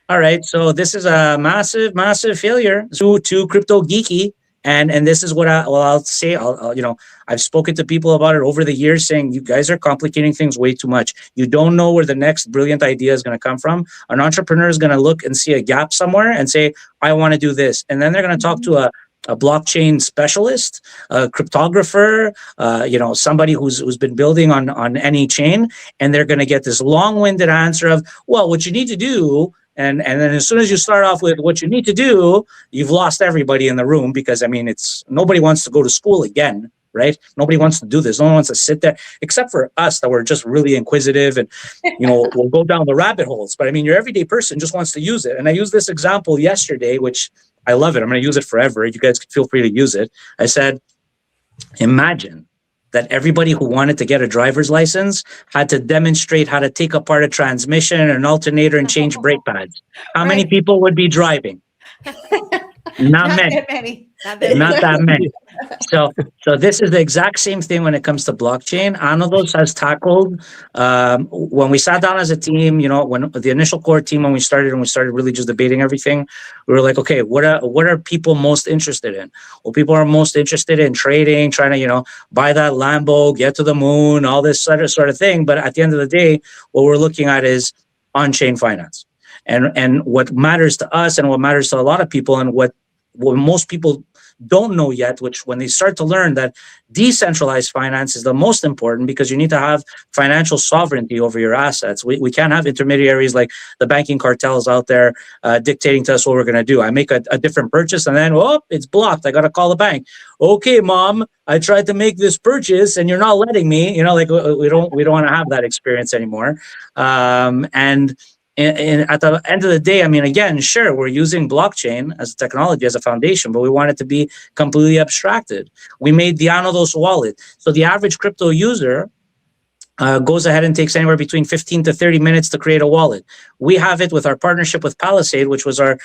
all right, so this is a massive, massive failure to crypto geeky. And this is what I'll say. You know, I've spoken to people about it over the years, saying you guys are complicating things way too much. You don't know where the next brilliant idea is going to come from. An entrepreneur is going to look and see a gap somewhere and say, I want to do this. And then they're going to talk to a blockchain specialist, a cryptographer, you know, somebody who's been building on any chain, and they're going to get this long-winded answer of, well, what you need to do. And then as soon as you start off with what you need to do, you've lost everybody in the room, because I mean, nobody wants to go to school again, right? Nobody wants to do this. No one wants to sit there, except for us that were just really inquisitive and, you know, we'll go down the rabbit holes. But I mean, your everyday person just wants to use it. And I used this example yesterday, which I love it. I'm going to use it forever. You guys can feel free to use it. I said, imagine that everybody who wanted to get a driver's license had to demonstrate how to take apart a transmission and an alternator and change brake pads. How many people would be driving? Not many. Not that many. So this is the exact same thing when it comes to blockchain. ANODEX has tackled, when we sat down as a team, you know, when the initial core team, when we started really just debating everything, we were like, okay, what are people most interested in? Well, people are most interested in trading, trying to, you know, buy that Lambo, get to the moon, all this sort of thing. But at the end of the day, what we're looking at is on-chain finance. And what matters to us and what matters to a lot of people, and what most people don't know yet, which when they start to learn that decentralized finance is the most important, because you need to have financial sovereignty over your assets. We can't have intermediaries like the banking cartels out there dictating to us what we're going to do. I make a different purchase and then, oh, it's blocked. I got to call the bank. Okay, mom, I tried to make this purchase and you're not letting me. You know, like we don't want to have that experience anymore. And at the end of the day, I mean, again, sure, we're using blockchain as a technology, as a foundation, but we want it to be completely abstracted. We made the ANODEX wallet. So the average crypto user goes ahead and takes anywhere between 15 to 30 minutes to create a wallet. We have it with our partnership with Palisade, which was our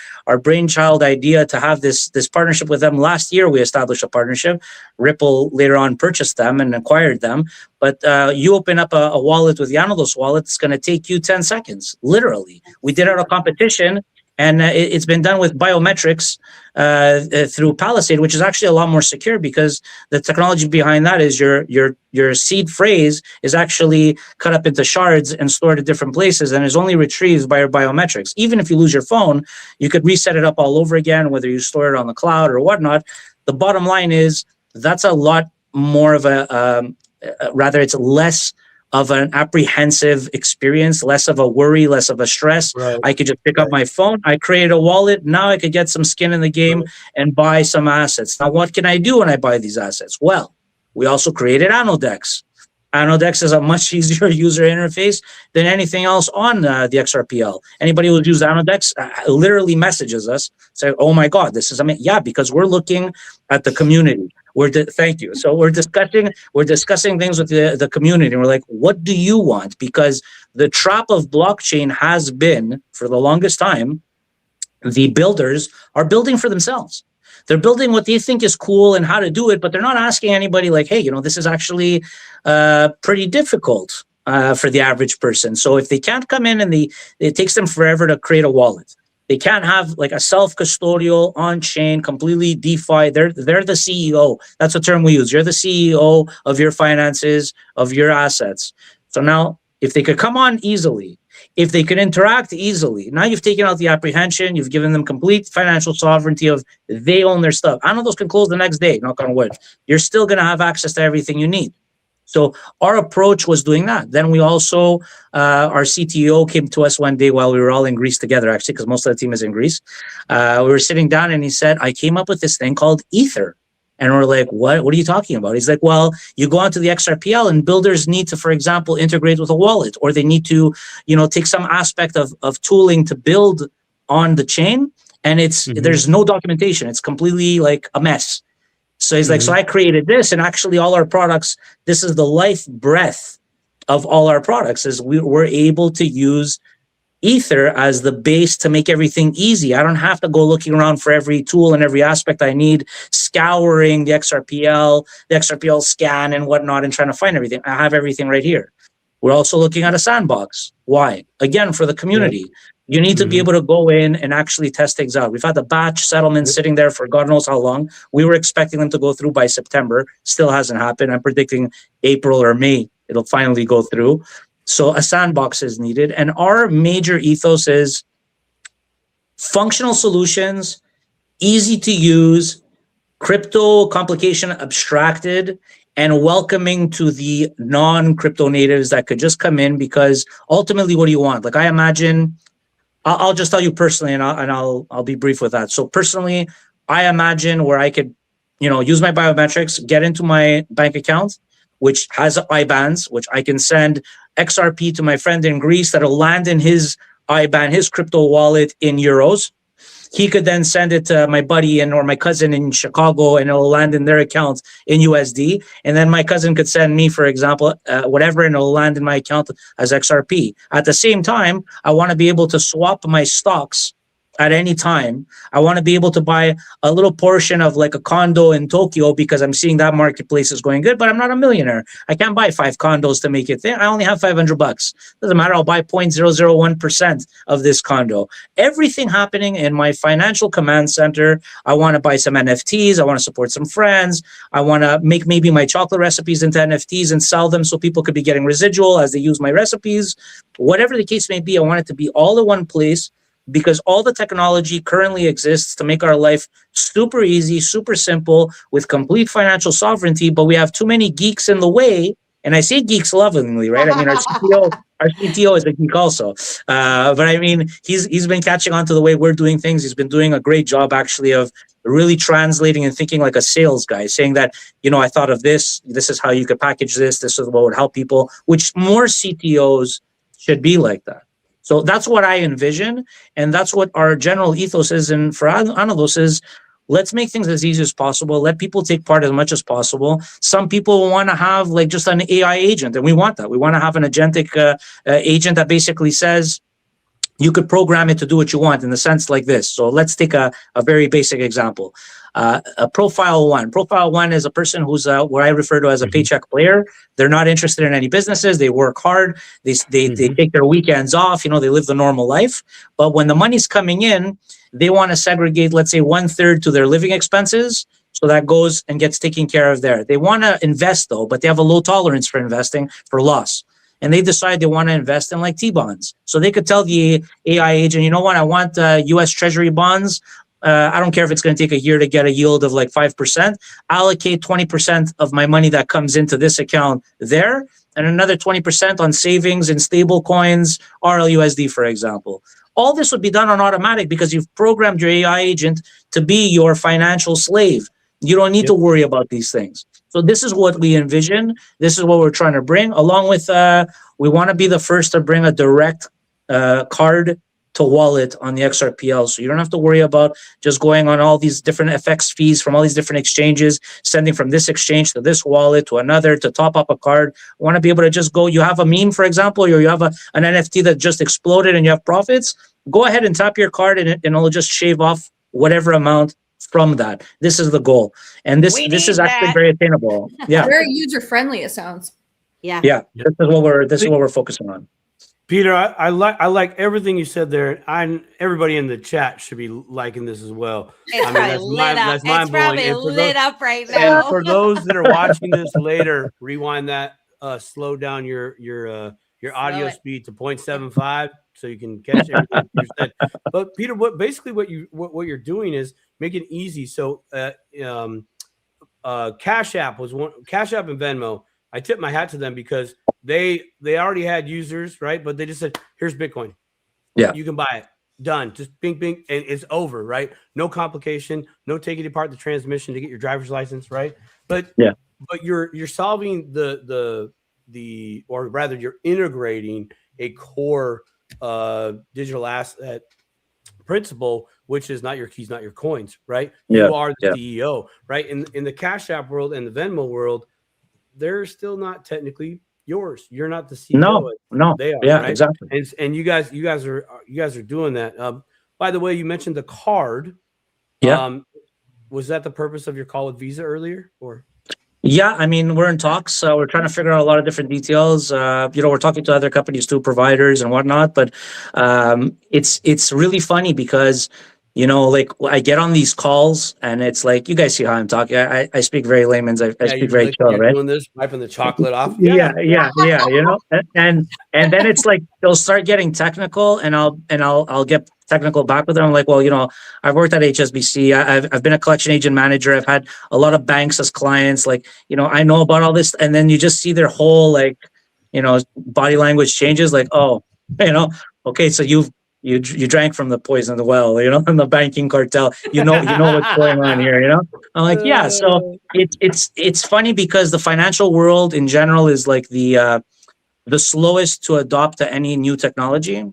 brainchild idea to have this partnership with them. Last year, we established a partnership. Ripple later on purchased them and acquired them. But you open up a wallet with the ANODEX wallet, it's going to take you 10 seconds, literally. We did it at a competition, and it's been done with biometrics through Palisade, which is actually a lot more secure, because the technology behind that is your seed phrase is actually cut up into shards and stored at different places, and is only retrieved by your biometrics. Even if you lose your phone, you could reset it up all over again, whether you store it on the cloud or whatnot. The bottom line is that's a lot more of rather, it's less of an apprehensive experience, less of a worry, less of a stress. Right. I could just pick up my phone. I created a wallet. Now I could get some skin in the game and buy some assets. Now, what can I do when I buy these assets? Well, we also created ANODEX. ANODEX is a much easier user interface than anything else on the XRPL. Anybody who uses ANODEX literally messages us, say, "Oh my God, this is amazing." Yeah, because we're looking at the community. Thank you. So we're discussing things with the community. And we're like, what do you want? Because the trap of blockchain has been, for the longest time, the builders are building for themselves. They're building what they think is cool and how to do it, but they're not asking anybody like, hey, this is actually pretty difficult for the average person. So if they can't come in and it takes them forever to create a wallet. They can't have like a self-custodial on-chain, completely DeFi. They're the CEO. That's the term we use. You're the CEO of your finances, of your assets. So now, if they could come on easily, if they could interact easily, now you've taken out the apprehension. You've given them complete financial sovereignty of they own their stuff. ANODEX can close the next day, knock on wood. You're still going to have access to everything you need. So our approach was doing that. Then we also, our CTO came to us one day while we were all in Greece together, actually, because most of the team is in Greece. We were sitting down and he said, I came up with this thing called Ether. And we're like, what are you talking about? He's like, well, you go onto the XRPL and builders need to, for example, integrate with a wallet, or they need to, take some aspect of tooling to build on the chain. And there's no documentation. It's completely like a mess. So he's like, so I created this, and actually all our products, this is the life breath of all our products, is we're able to use Ether as the base to make everything easy. I don't have to go looking around for every tool and every aspect I need, scouring the XRPL scan and whatnot, and trying to find everything. I have everything right here. We're also looking at a sandbox. Why? Again, for the community. Yeah. You need to be able to go in and actually test things out. We've had the batch settlement sitting there for God knows how long. We were expecting them to go through by September. Still hasn't happened. I'm predicting April or May, it'll finally go through. So a sandbox is needed. And our major ethos is functional solutions, easy to use, crypto complication abstracted, and welcoming to the non-crypto natives that could just come in, because ultimately, what do you want? Like, I imagine, I'll just tell you personally, and I'll be brief with that. So personally, I imagine where I could, use my biometrics, get into my bank account, which has IBANs, which I can send XRP to my friend in Greece that'll land in his IBAN, his crypto wallet in euros. He could then send it to my buddy or my cousin in Chicago, and it'll land in their account in USD. And then my cousin could send me, for example, whatever, and it'll land in my account as XRP. At the same time, I want to be able to swap my stocks at any time. I want to be able to buy a little portion of like a condo in Tokyo because I'm seeing that marketplace is going good, but I'm not a millionaire. I can't buy 5 condos to make it there. I only have $500. Doesn't matter. I'll buy 0.001% of this condo. Everything happening in my financial command center. I want to buy some NFTs. I want to support some friends. I want to make maybe my chocolate recipes into NFTs and sell them so people could be getting residual as they use my recipes. Whatever the case may be, I want it to be all in one place, because all the technology currently exists to make our life super easy, super simple, with complete financial sovereignty, but we have too many geeks in the way. And I say geeks lovingly, right? I mean, our CTO is a geek also. But I mean, he's been catching on to the way we're doing things. He's been doing a great job, actually, of really translating and thinking like a sales guy, saying that, I thought of this. This is how you could package this. This is what would help people, which more CTOs should be like that. So that's what I envision, and that's what our general ethos is. And for ANODEX is, let's make things as easy as possible. Let people take part as much as possible. Some people want to have like just an AI agent, and we want that. We want to have an agentic agent that basically says, you could program it to do what you want in the sense like this. So let's take a very basic example. A profile one. Profile one is a person who's what I refer to as a paycheck player. They're not interested in any businesses. They work hard. They take their weekends off. They live the normal life. But when the money's coming in, they want to segregate, let's say, 1/3 to their living expenses. So that goes and gets taken care of there. They want to invest though, but they have a low tolerance for investing for loss. And they decide they want to invest in like T-bonds. So they could tell the AI agent, you know what, I want US Treasury bonds. I don't care if it's going to take a year to get a yield of like 5%. Allocate 20% of my money that comes into this account there, and another 20% on savings in stable coins, RLUSD, for example. All this would be done on automatic because you've programmed your AI agent to be your financial slave. You don't need to worry about these things. So this is what we envision. This is what we're trying to bring, along with we want to be the first to bring a direct card to wallet on the XRPL. So you don't have to worry about just going on all these different FX fees from all these different exchanges, sending from this exchange to this wallet to another to top up a card. I want to be able to just go, you have a meme, for example, or you have an NFT that just exploded and you have profits, go ahead and tap your card and it'll just shave off whatever amount from that. This is the goal. And this is actually very attainable. Yeah. Very user friendly, it sounds. Yeah. Yeah. This is what we're focusing on. Peter, I like everything you said there. Everybody in the chat should be liking this as well. It's probably lit up right now. And for those that are watching this later, rewind that, slow down your audio speed to 0.75 so you can catch everything you said. But Peter, what you're doing is making it easy. So Cash App was one. Cash App and Venmo, I tip my hat to them because they already had users, right? But they just said, here's Bitcoin. Yeah. You can buy it. Done. Just bing, bing, and it's over, right? No complication, no taking apart the transmission to get your driver's license, right? But yeah, but you're solving the or rather you're integrating a core digital asset principle, which is not your keys, not your coins, right? Yeah. You are the CEO, right? In the Cash App world and the Venmo world, they're still not technically yours. You're not the CEO. No, they are. Yeah, right? exactly. And you guys are doing that. By the way, you mentioned the card. Yeah. Was that the purpose of your call with Visa earlier, or? Yeah, I mean, we're in talks. We're trying to figure out a lot of different details. We're talking to other companies too, providers and whatnot. But it's really funny because, like I get on these calls and it's like, you guys see how I'm talking. I speak very layman's. I speak very chill, right? Doing this, wiping the chocolate off. Yeah. And then it's like they'll start getting technical, and I'll get technical back with them. I'm like, well, I've worked at HSBC. I've been a collection agent manager. I've had a lot of banks as clients. Like, I know about all this. And then you just see their whole body language changes. Like, oh, okay, so you drank from the poison of the well, from the banking cartel. You know what's going on here. I'm like, yeah. So it's funny because the financial world in general is like the slowest to adopt to any new technology.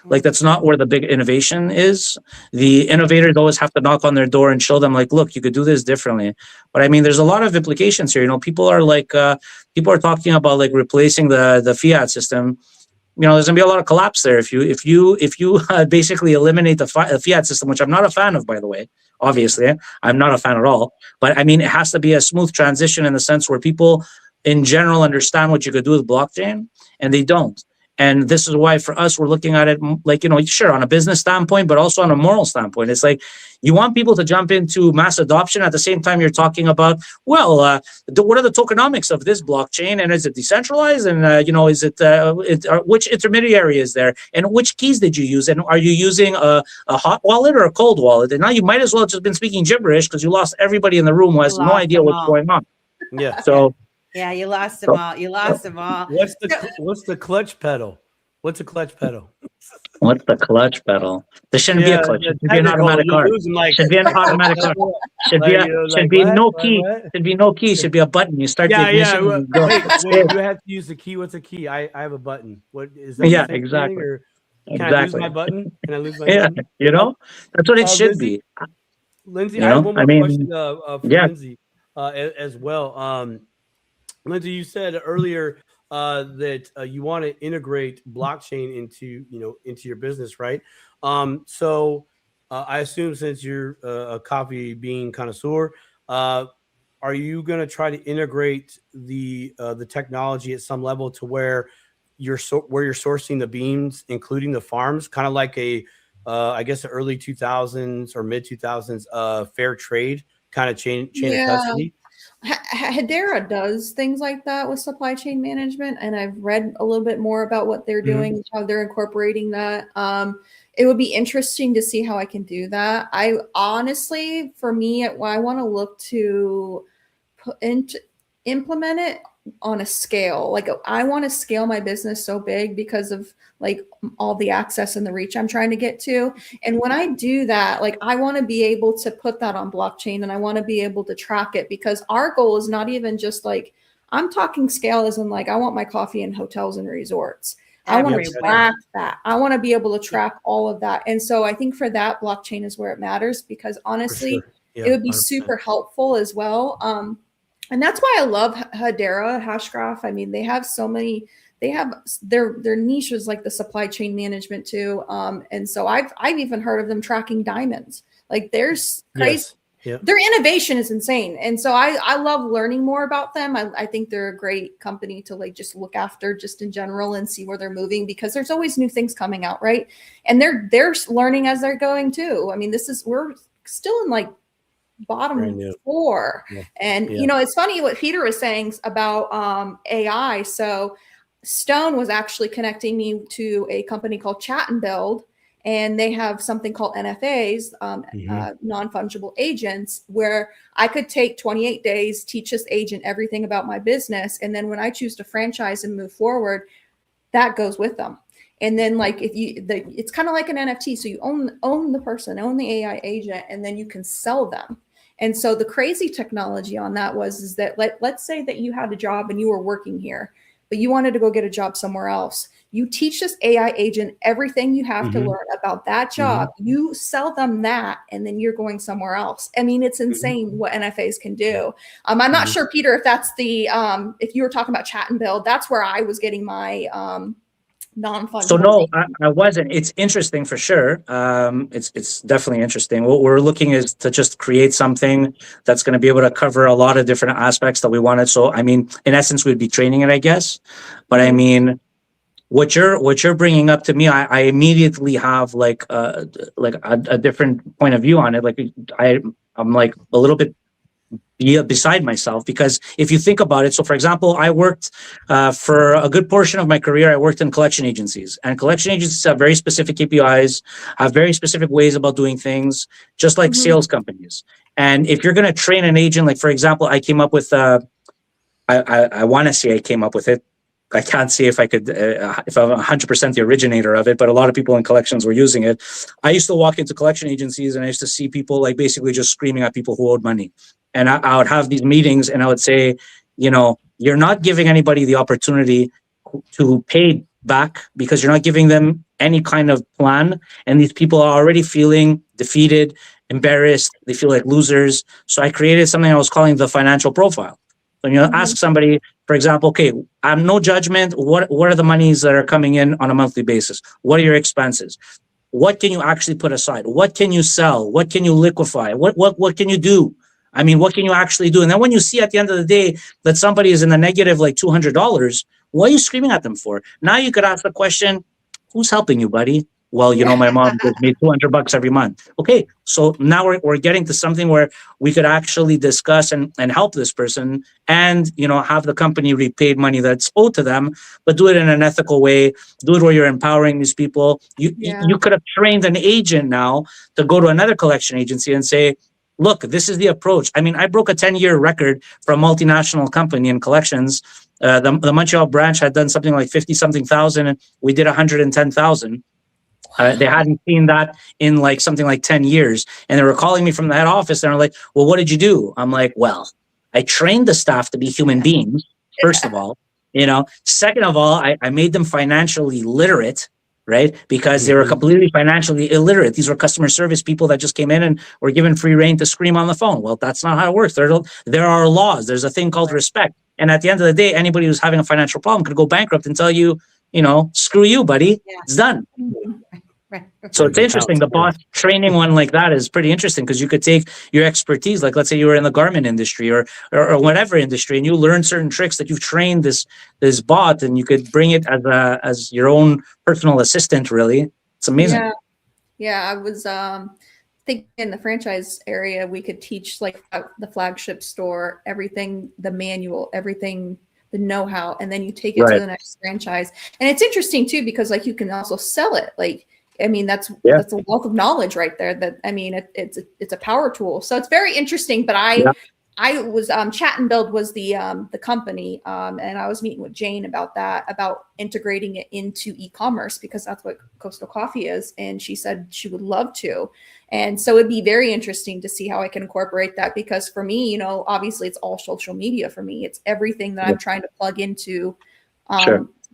Like, that's not where the big innovation is. The innovators always have to knock on their door and show them, like, look, you could do this differently. But I mean, there's a lot of implications here. People are talking about like replacing the fiat system. There's gonna be a lot of collapse there if you basically eliminate the fiat system, which I'm not a fan of, by the way. Obviously, I'm not a fan at all. But I mean, it has to be a smooth transition in the sense where people in general understand what you could do with blockchain, and they don't. And this is why for us, we're looking at it like, sure, on a business standpoint, but also on a moral standpoint. It's like you want people to jump into mass adoption. At the same time, you're talking about, well, what are the tokenomics of this blockchain? And is it decentralized? And, is it which intermediary is there? And which keys did you use? And are you using a hot wallet or a cold wallet? And now you might as well have just been speaking gibberish because you lost everybody in the room who has no idea what's going on. Yeah. So. Yeah, you lost them all. You lost them all. What's the clutch pedal? What's a clutch pedal? What's the clutch pedal? There shouldn't be a clutch. It should be an automatic car. Should be an automatic car. Should be no key. Should be no key. Should be a button. You start the ignition. Wait, you have to use the key. What's a key? I have a button. What is that? Yeah, exactly. Can I lose my button? Can I lose my button? That's what it should be. Lindsay, I have one more question for Lindsay as well. Lindsay, you said earlier that you want to integrate blockchain into your business, right? So I assume since you're a coffee bean connoisseur, are you going to try to integrate the technology at some level to where you're sourcing the beans, including the farms, kind of like I guess the early 2000s or mid 2000s fair trade kind of chain of custody? Hedera does things like that with supply chain management, and I've read a little bit more about what they're doing, how they're incorporating that. It would be interesting to see how I can do that. I honestly, for me, I want to look to implement it on a scale. Like I want to scale my business so big because of like all the access and the reach I'm trying to get to. And when I do that, like I want to be able to put that on blockchain, and I want to be able to track it, because our goal is not even just like, I'm talking scale as in like, I want my coffee in hotels and resorts. I want to track that. I want to be able to track all of that. And so I think for that, blockchain is where it matters, because honestly, it would be 100%. Super helpful as well. And that's why I love Hedera, Hashgraph. I mean, they have so many, they have their niches like the supply chain management too. And so I've even heard of them tracking diamonds. Like there's crazy. Yes. Yep. Their innovation is insane. And so I love learning more about them. I think they're a great company to like just look after just in general and see where they're moving, because there's always new things coming out, right? And they're learning as they're going too. I mean, we're still in like bottom 4. Yeah. And you know, it's funny what Peter was saying about AI. So Stone was actually connecting me to a company called Chat and Build. And they have something called NFAs, non-fungible agents, where I could take 28 days, teach this agent everything about my business. And then when I choose to franchise and move forward, that goes with them. And then like it's kind of like an NFT. So you own the person, own the AI agent, and then you can sell them. And so the crazy technology on that is that let's say that you had a job and you were working here, but you wanted to go get a job somewhere else. You teach this AI agent everything you have to learn about that job. You sell them that, and then you're going somewhere else. I mean, it's insane what NFAs can do. I'm not sure, Peter, if that's the, if you were talking about Chat and Build, that's where I was getting my non-fungible. So no, I wasn't. It's interesting for sure. It's definitely interesting. What we're looking is to just create something that's going to be able to cover a lot of different aspects that we wanted. So, I mean, in essence, we'd be training it, I guess. But I mean, what you're bringing up to me, I immediately have like a different point of view on it. Like I'm like a little bit beside myself, because if you think about it, so for example, I worked for a good portion of my career, I worked in collection agencies, and collection agencies have very specific KPIs, have very specific ways about doing things, just like sales companies. And if you're going to train an agent, like for example, I came up with I want to say I came up with it. I can't say if I could, if I'm 100% the originator of it, but a lot of people in collections were using it. I used to walk into collection agencies and I used to see people like basically just screaming at people who owed money. And I would have these meetings and I would say, you know, you're not giving anybody the opportunity to pay back because you're not giving them any kind of plan. And these people are already feeling defeated, embarrassed. They feel like losers. So I created something I was calling the financial profile. So you ask somebody, for example, okay, I'm no judgment. What are the monies that are coming in on a monthly basis? What are your expenses? What can you actually put aside? What can you sell? What can you liquefy? What can you do? I mean, what can you actually do? And then when you see at the end of the day that somebody is in the negative like $200, what are you screaming at them for? Now you could ask the question, who's helping you, buddy? Well, you know, my mom gives me $200 every month. Okay, so now we're getting to something where we could actually discuss and help this person and, you know, have the company repaid money that's owed to them, but do it in an ethical way, do it where you're empowering these people. You could have trained an agent now to go to another collection agency and say, look, this is the approach. I mean, I broke a 10-year record for a multinational company in collections. The Montreal branch had done something like 50-something thousand, and we did 110,000. They hadn't seen that in like something like 10 years. And they were calling me from the head office and they're like, well, what did you do? I'm like, well, I trained the staff to be human beings, first of all. You know, second of all, I made them financially literate, right? Because they were completely financially illiterate. These were customer service people that just came in and were given free reign to scream on the phone. Well, that's not how it works. There are laws. There's a thing called respect. And at the end of the day, anybody who's having a financial problem could go bankrupt and tell you, you know, screw you, buddy. It's done. So it's interesting. The boss training one like that is pretty interesting because you could take your expertise, like let's say you were in the garment industry or whatever industry, and you learn certain tricks that you've trained this bot, and you could bring it as your own personal assistant. Really, it's amazing. Yeah. I was thinking in the franchise area, we could teach like the flagship store everything, the manual, everything, the know-how, and then you take it to the next franchise. And it's interesting too because like you can also sell it. Like, I mean, that's a wealth of knowledge right there. That I mean, it's a power tool. So it's very interesting. But I was Chat and Build was the company, and I was meeting with Jane about that, about integrating it into e-commerce, because that's what Coastal Coffee is, and she said she would love to. And so it'd be very interesting to see how I can incorporate that, because for me, you know, obviously it's all social media for me. It's everything that I'm trying to plug into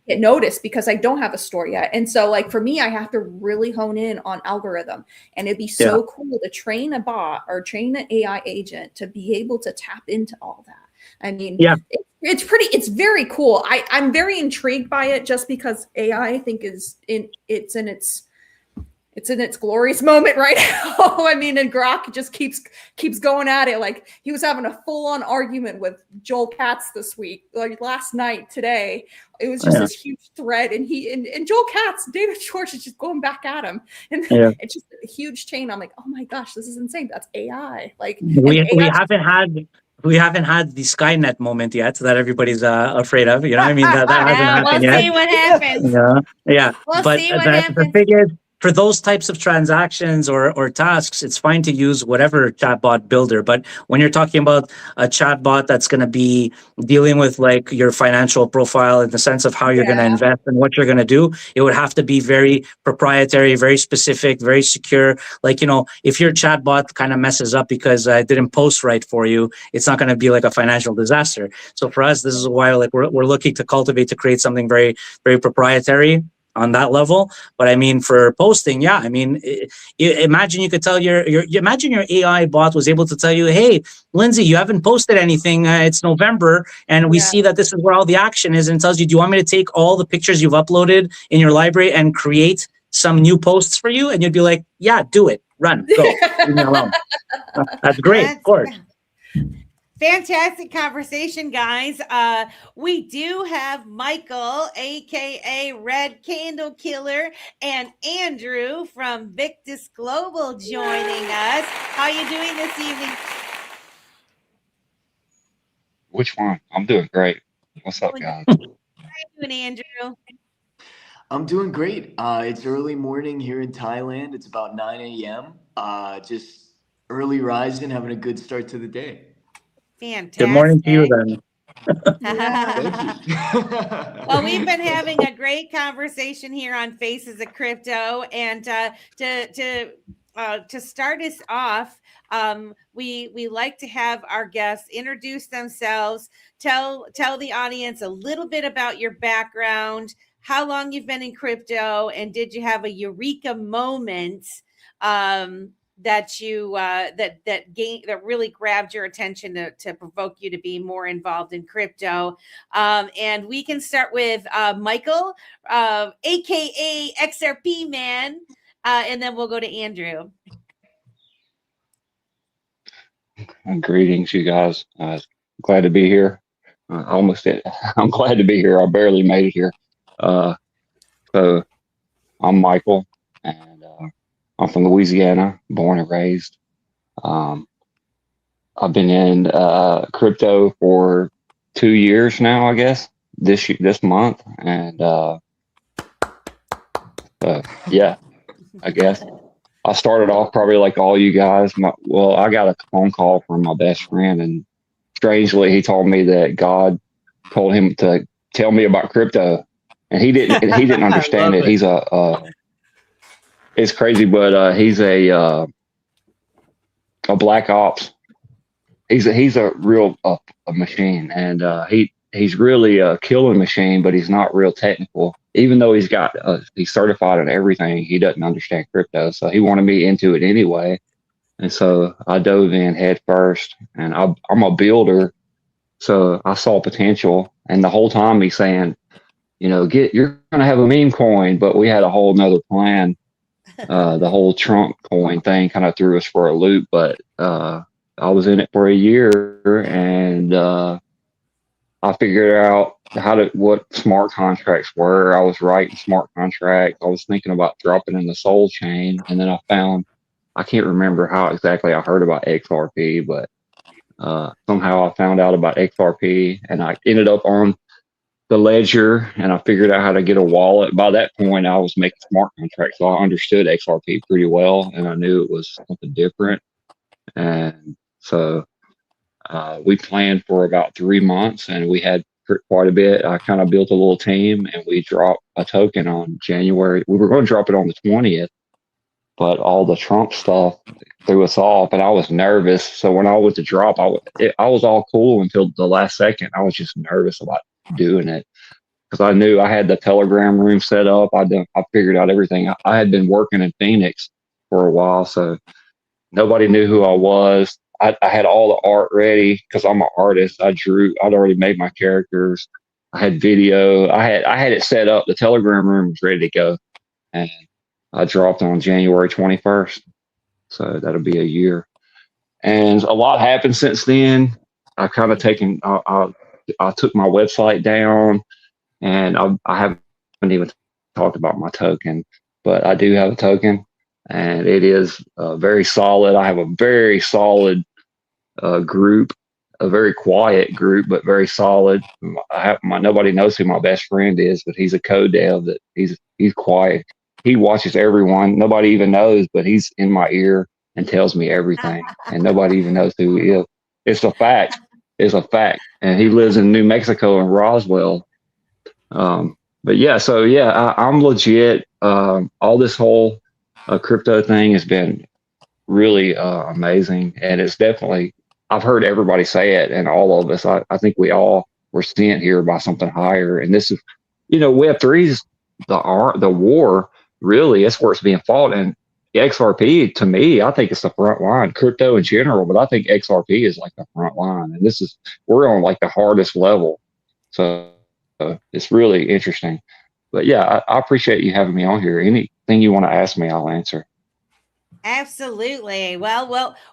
get noticed, because I don't have a store yet. And so like for me, I have to really hone in on algorithm, and it'd be so cool to train a bot or train an AI agent to be able to tap into all that. I mean, it's very cool. I'm very intrigued by it, just because AI, I think, is in its glorious moment right now. I mean, and Grok just keeps going at it. Like, he was having a full-on argument with Joel Katz this week, like last night, today. It was just this huge thread, and Joel Katz, David George is just going back at him, and it's just a huge chain. I'm like, oh my gosh, this is insane. That's AI. Like, we haven't had the Skynet moment yet that everybody's afraid of. You know, I mean, that hasn't happened yet. We'll see what happens. But the thing is, for those types of transactions or tasks, it's fine to use whatever chatbot builder. But when you're talking about a chatbot that's going to be dealing with like your financial profile in the sense of how you're going to invest and what you're going to do, it would have to be very proprietary, very specific, very secure. Like, you know, if your chatbot kind of messes up because I didn't post right for you, it's not going to be like a financial disaster. So for us, this is why like we're looking to create something very, very proprietary on that level. But I mean, for posting, I mean, imagine you could tell imagine your AI bot was able to tell you, hey, Lindsay, you haven't posted anything. It's November, and we see that this is where all the action is, and tells you, do you want me to take all the pictures you've uploaded in your library and create some new posts for you? And you'd be like, yeah, do it, run, go, leave me alone. That's great, of course. Fantastic conversation, guys. We do have Michael, aka RedCandleKiller, and Andrew from Victus Global joining us. How are you doing this evening? Which one? I'm doing great. What's up, guys? How are you doing, Andrew? I'm doing great. It's early morning here in Thailand. It's about 9 a.m. Just early rising, having a good start to the day. Fantastic. Good morning to you then. Thank you. Well, we've been having a great conversation here on Faces of Crypto, and to start us off, we like to have our guests introduce themselves, tell the audience a little bit about your background, how long you've been in crypto, and did you have a eureka moment that you that really grabbed your attention to provoke you to be more involved in crypto. And we can start with Michael, aka XRPman, and then we'll go to Andrew. Greetings, you guys. Glad to be here. Almost it. I'm glad to be here. I barely made it here. So I'm Michael, and I'm from Louisiana, born and raised. I've been in crypto for 2 years now, I guess, this month. And yeah, I guess I started off probably like all you guys. I got a phone call from my best friend, and strangely, he told me that God told him to tell me about crypto, and he didn't understand it. He's it's crazy, but he's a black ops. He's a real a machine, and he's really a killing machine, but he's not real technical. Even though he's certified in everything, he doesn't understand crypto. So he wanted me into it anyway, and so I dove in head first. And I'm a builder, so I saw potential. And the whole time he's saying, you know, you're gonna have a meme coin, but we had a whole nother plan. The whole Trump coin thing kind of threw us for a loop, but I was in it for a year, and I figured out what smart contracts were. I was writing smart contracts. I was thinking about dropping in the Soul chain, and then I can't remember how exactly I heard about XRP, but somehow I found out about XRP, and I ended up on the Ledger, and I figured out how to get a wallet. By that point, I was making smart contracts, so I understood XRP pretty well, and I knew it was something different. And so We planned for about 3 months, and we had quite a bit. I kind of built a little team, and we dropped a token on January. We were going to drop it on the 20th, but all the Trump stuff threw us off, and I was nervous. So when I went to drop, I was all cool until the last second. I was just nervous about doing it because I knew I had the Telegram room set up. I figured out everything. I had been working in Phoenix for a while, so nobody knew who I was. I had all the art ready because I'm an artist. I drew. I'd already made my characters. I had video. I had it set up. The Telegram room was ready to go, and I dropped on January 21st. So that'll be a year. And a lot happened since then. I kind of taken. I took my website down, and I haven't even talked about my token, but I do have a token, and it is very solid. I have a very solid group, a very quiet group, but very solid. Nobody knows who my best friend is, but he's a co-dev that he's quiet. He watches everyone. Nobody even knows, but he's in my ear and tells me everything, and nobody even knows who he is. It's a fact. It's a fact. And he lives in New Mexico in Roswell. But yeah, so yeah, I'm legit. All this whole crypto thing has been really amazing, and it's definitely, I've heard everybody say it, and all of us, I think we all were sent here by something higher. And this is, Web3 is the war, really. It's where it's being fought. And XRP, to me, I think it's the front line, crypto in general, but I think XRP is like the front line. And we're on like the hardest level. So it's really interesting. But yeah, I appreciate you having me on here. Anything you want to ask me, I'll answer. Absolutely. Well,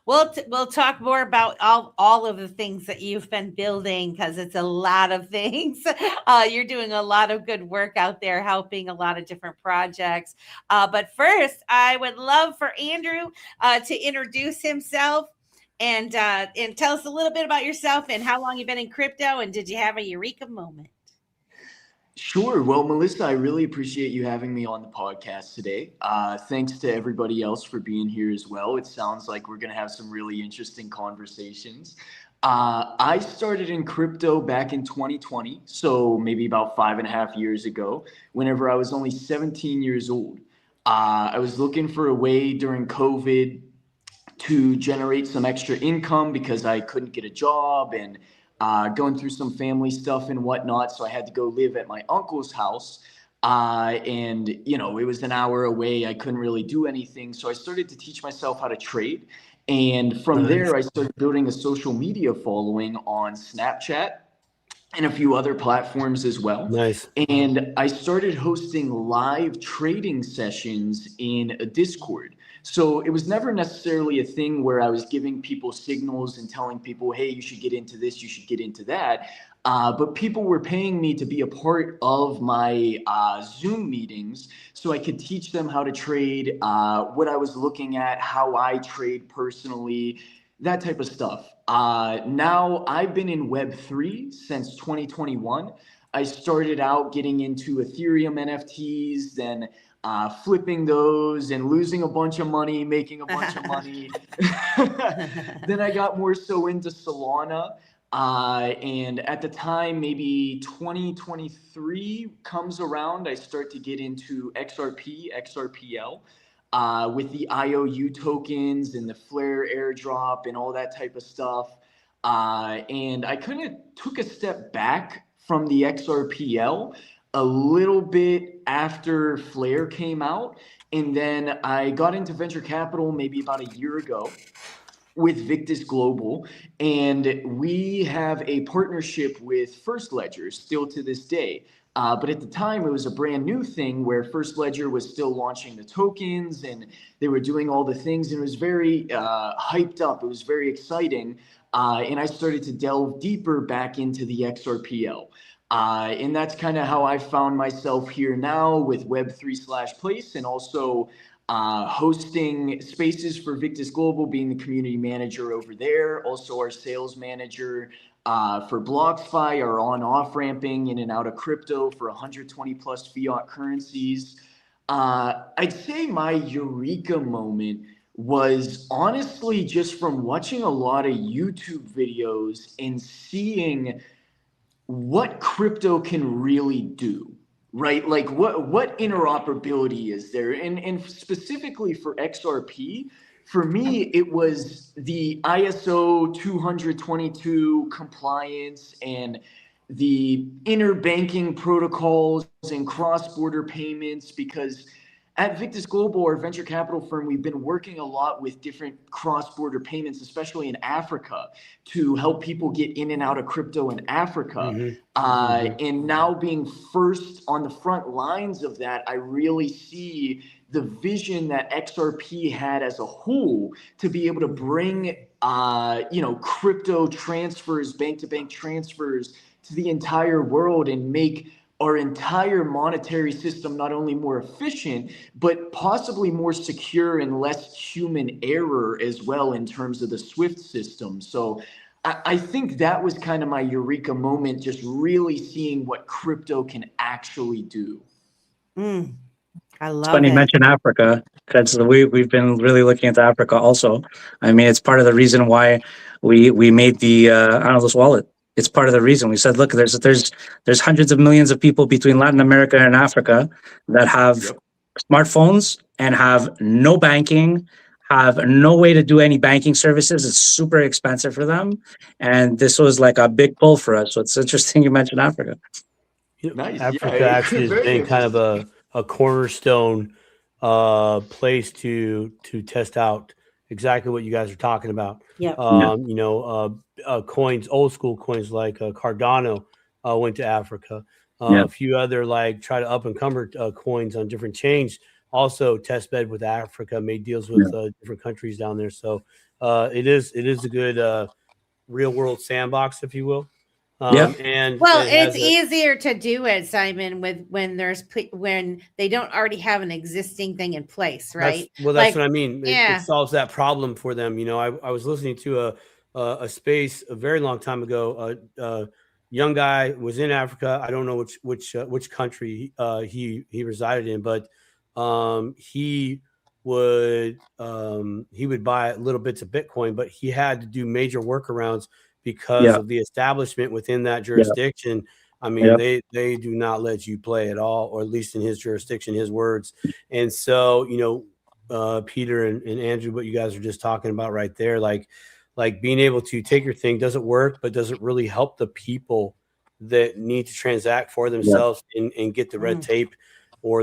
we'll talk more about all of the things that you've been building, because it's a lot of things. You're doing a lot of good work out there, helping a lot of different projects. But first, I would love for Andrew to introduce himself and tell us a little bit about yourself and how long you've been in crypto, and did you have a eureka moment? Sure. Well, Melissa, I really appreciate you having me on the podcast today. Thanks to everybody else for being here as well. It sounds like we're going to have some really interesting conversations. I started in crypto back in 2020, so maybe about 5.5 years ago, whenever I was only 17 years old. I was looking for a way during COVID to generate some extra income because I couldn't get a job and going through some family stuff and whatnot. So I had to go live at my uncle's house. And, it was an hour away. I couldn't really do anything. So I started to teach myself how to trade. And from there, I started building a social media following on Snapchat and a few other platforms as well. Nice. And I started hosting live trading sessions in a Discord. So it was never necessarily a thing where I was giving people signals and telling people, hey, you should get into this, you should get into that. But people were paying me to be a part of my Zoom meetings so I could teach them how to trade, what I was looking at, how I trade personally, that type of stuff. Now I've been in Web3 since 2021. I started out getting into Ethereum NFTs, then flipping those and losing a bunch of money, making a bunch of money. Then I got more so into Solana. And at the time, maybe 2023 comes around, I start to get into XRP, XRPL, with the IOU tokens and the Flare airdrop and all that type of stuff. And I kind of took a step back from the XRPL a little bit after Flare came out. And then I got into venture capital maybe about a year ago with Victus Global, and we have a partnership with First Ledger still to this day. But at the time, it was a brand new thing where First Ledger was still launching the tokens and they were doing all the things, and it was very hyped up. It was very exciting. And I started to delve deeper back into the XRPL. And that's kind of how I found myself here now with Web3/Place, and also hosting spaces for Victus Global, being the community manager over there, also our sales manager for BlockFi, our on-off ramping in and out of crypto for 120 plus fiat currencies. I'd say my eureka moment was honestly just from watching a lot of YouTube videos and seeing what crypto can really do, right? Like what interoperability is there? And specifically for XRP, for me, it was the ISO 222 compliance and the interbanking protocols and cross-border payments, because at Victus Global, our venture capital firm, we've been working a lot with different cross-border payments, especially in Africa, to help people get in and out of crypto in Africa. And now being first on the front lines of that, I really see the vision that XRP had as a whole to be able to bring, crypto transfers, bank-to-bank transfers to the entire world and make our entire monetary system not only more efficient, but possibly more secure and less human error as well in terms of the SWIFT system. So I think that was kind of my eureka moment, just really seeing what crypto can actually do. I love It's funny you mention Africa, because we've been really looking at Africa also. I mean, it's part of the reason why we made the ANODEX wallet. It's part of the reason we said, look, there's hundreds of millions of people between Latin America and Africa that have smartphones and have no banking, have no way to do any banking services. It's super expensive for them. And this was like a big pull for us. So it's interesting you mentioned Africa. Nice. Africa actually has been kind of a cornerstone place to test out exactly what you guys are talking about. Coins, old school coins like Cardano went to Africa. A few other like try to up and comer coins on different chains also test bed with Africa, made deals with different countries down there. So it is a good real world sandbox, if you will. And it's easier to do it, Simon, when they don't already have an existing thing in place, right? That's what I mean. It solves that problem for them. I was listening to a space a very long time ago. A young guy was in Africa. I don't know which country he resided in, but he would buy little bits of Bitcoin, but he had to do major workarounds because of the establishment within that jurisdiction. I mean, they do not let you play at all, or at least in his jurisdiction, his words. And so, Peter and Andrew, what you guys are just talking about right there, like being able to take your thing, doesn't work, but does it really help the people that need to transact for themselves and get the red tape or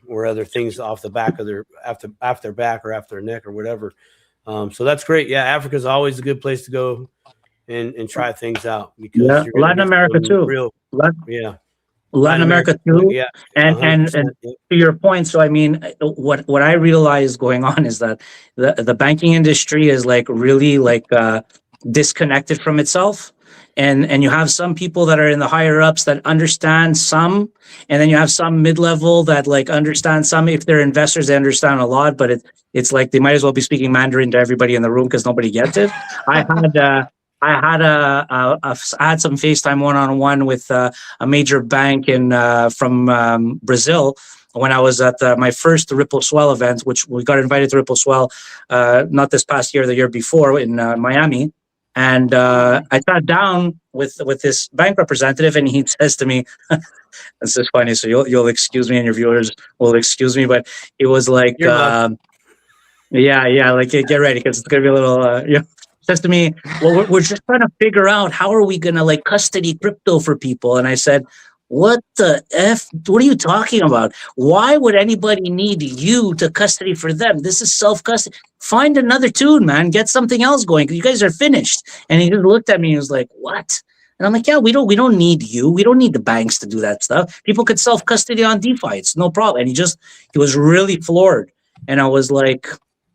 or other things off the back of their after their back or after their neck or whatever. So that's great. Yeah, Africa's always a good place to go and try things out, because Latin America too. Latin America too. Yeah. And to your point, so I mean, what I realized going on is that the banking industry is like really like disconnected from itself. And you have some people that are in the higher ups that understand some, and then you have some mid-level that like understand some. If they're investors, they understand a lot, but it's like they might as well be speaking Mandarin to everybody in the room because nobody gets it. I had some FaceTime one-on-one with a major bank from Brazil when I was at my first Ripple Swell event, which we got invited to Ripple Swell not this past year, the year before in Miami. And I sat down with this bank representative, and he says to me, "This is funny, so you'll excuse me, and your viewers will excuse me," but it was like, like get ready because it's gonna be a little. Says to me, "Well, we're just trying to figure out how are we gonna like custody crypto for people," and I said, "What the F? What are you talking about? Why would anybody need you to custody for them? This is self-custody. Find another tune, man. Get something else going. You guys are finished." And he just looked at me and he was like, "What?" And I'm like, "Yeah, we don't need you. We don't need the banks to do that stuff. People could self-custody on DeFi. It's no problem." And he was really floored. And I was like,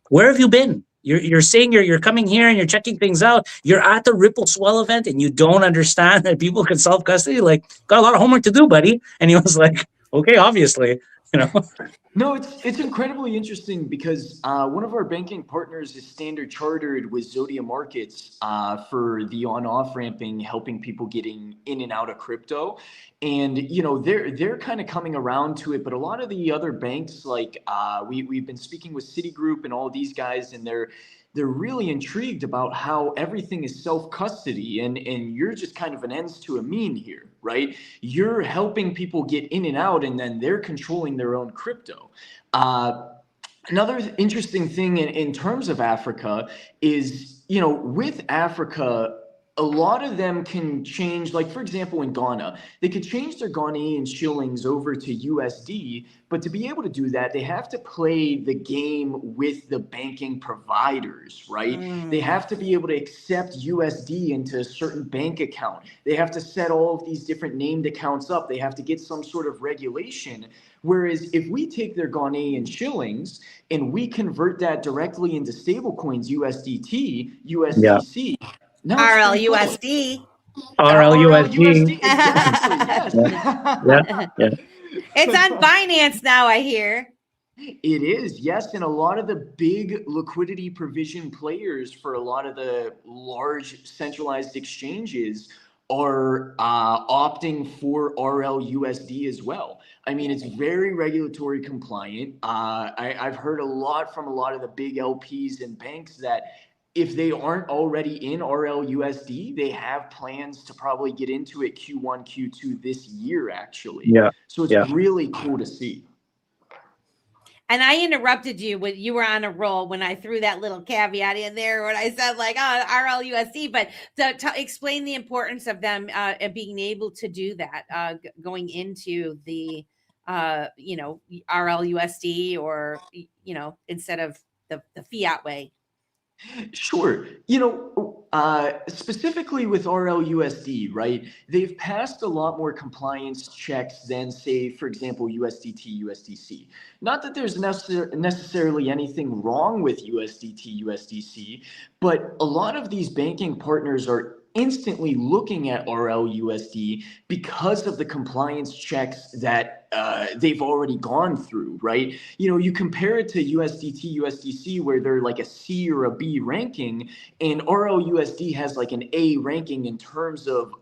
"Where have you been? You're saying you're coming here and you're checking things out. You're at the Ripple Swell event and you don't understand that people can self-custody? Like, got a lot of homework to do, buddy." And he was like, "Okay, obviously." you know. No, it's incredibly interesting because one of our banking partners is Standard Chartered with Zodia Markets for the on-off ramping, helping people getting in and out of crypto. And you know they're kind of coming around to it, but a lot of the other banks, like we've been speaking with Citigroup and all these guys, and they're really intrigued about how everything is self-custody, and you're just kind of an ends to a mean here, right? You're helping people get in and out, and then they're controlling their own crypto. Another interesting thing in terms of Africa is, you know, with Africa, a lot of them can change, like for example, in Ghana, they could change their Ghanaian shillings over to USD, but to be able to do that, they have to play the game with the banking providers, right? They have to be able to accept USD into a certain bank account. They have to set all of these different named accounts up. They have to get some sort of regulation. Whereas if we take their Ghanaian shillings and we convert that directly into stablecoins, USDT, USDC, RLUSD. RLUSD. Exactly. Yes. Yeah. It's on Binance now, I hear. It is, yes. And a lot of the big liquidity provision players for a lot of the large centralized exchanges are opting for RLUSD as well. I mean, it's very regulatory compliant. I've heard a lot from a lot of the big LPs and banks that if they aren't already in RLUSD, they have plans to probably get into it Q1, Q2 this year, actually. Yeah. So it's really cool to see. And I interrupted you when you were on a roll when I threw that little caveat in there when I said like, oh, RLUSD, but to explain the importance of them being able to do that going into the, you know, RLUSD or, you know, instead of the fiat way. Sure. You know, specifically with RLUSD, right? They've passed a lot more compliance checks than, say, for example, USDT, USDC. Not that there's necessarily anything wrong with USDT, USDC, but a lot of these banking partners are instantly looking at RLUSD because of the compliance checks that they've already gone through, right? You know, you compare it to USDT, USDC, where they're like a C or a B ranking, and RLUSD has like an A ranking in terms of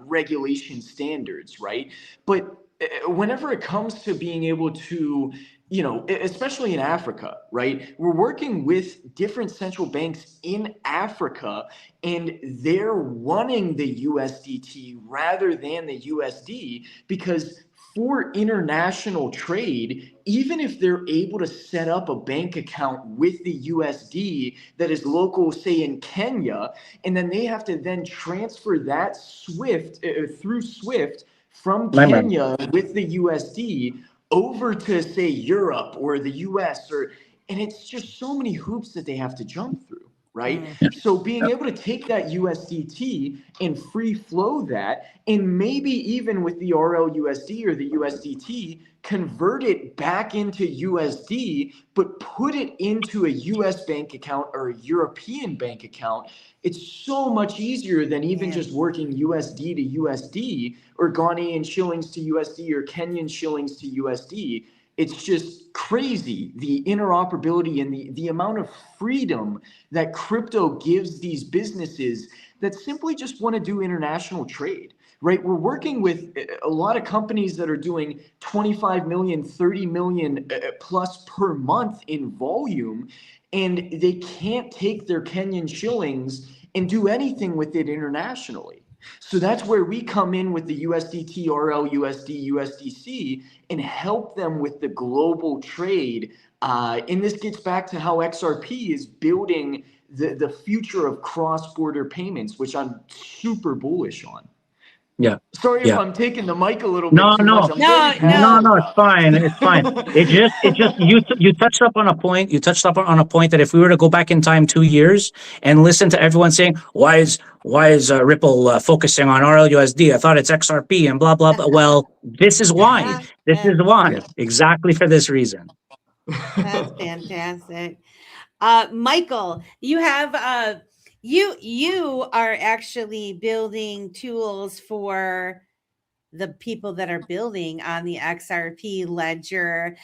regulation standards, right? But whenever it comes to being able to, you know, especially in Africa, right? We're working with different central banks in Africa, and they're wanting the USDT rather than the USD because for international trade, even if they're able to set up a bank account with the USD that is local, say in Kenya, and then they have to then transfer that through SWIFT from Kenya with the USD over to say Europe or the US, and it's just so many hoops that they have to jump through, right? So being able to take that USDT and free flow that, and maybe even with the RLUSD or the USDT, convert it back into USD, but put it into a US bank account or a European bank account, it's so much easier than even just working USD to USD or Ghanaian shillings to USD or Kenyan shillings to USD. It's just crazy, the interoperability and the amount of freedom that crypto gives these businesses that simply just want to do international trade, right? We're working with a lot of companies that are doing 25 million, 30 million plus per month in volume, and they can't take their Kenyan shillings and do anything with it internationally. So that's where we come in with the USDT, RLUSD, USDC, and help them with the global trade. And this gets back to how XRP is building the future of cross-border payments, which I'm super bullish on. Yeah. Sorry if I'm taking the mic a little bit too No, much. no, it's fine. It's fine. It just you touched up on a point. You touched up on a point that if we were to go back in time 2 years and listen to everyone saying, why is Ripple focusing on RLUSD? I thought it's XRP and blah blah blah. Well, this is why. This is why. Exactly for this reason. That's fantastic. Michael, you have you are actually building tools for the people that are building on the XRP Ledger.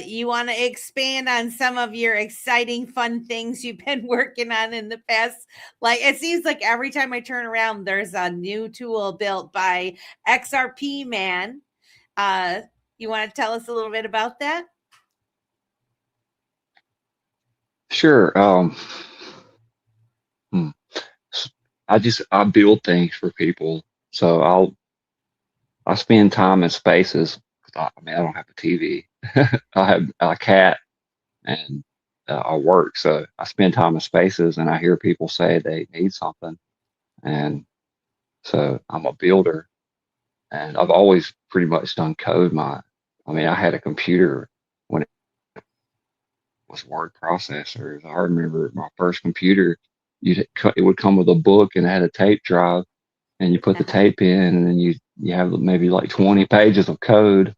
You want to expand on some of your exciting, fun things you've been working on in the past? Like, it seems like every time I turn around, there's a new tool built by XRPman. You want to tell us a little bit about that? Sure. I build things for people. So I spend time in spaces. I don't have a TV. I have a cat, and I work. So I spend time in spaces, and I hear people say they need something. And so I'm a builder, and I've always pretty much done code. I had a computer when it was word processors. I remember my first computer, it would come with a book and it had a tape drive, and you put the tape in, and then you have maybe like 20 pages of code,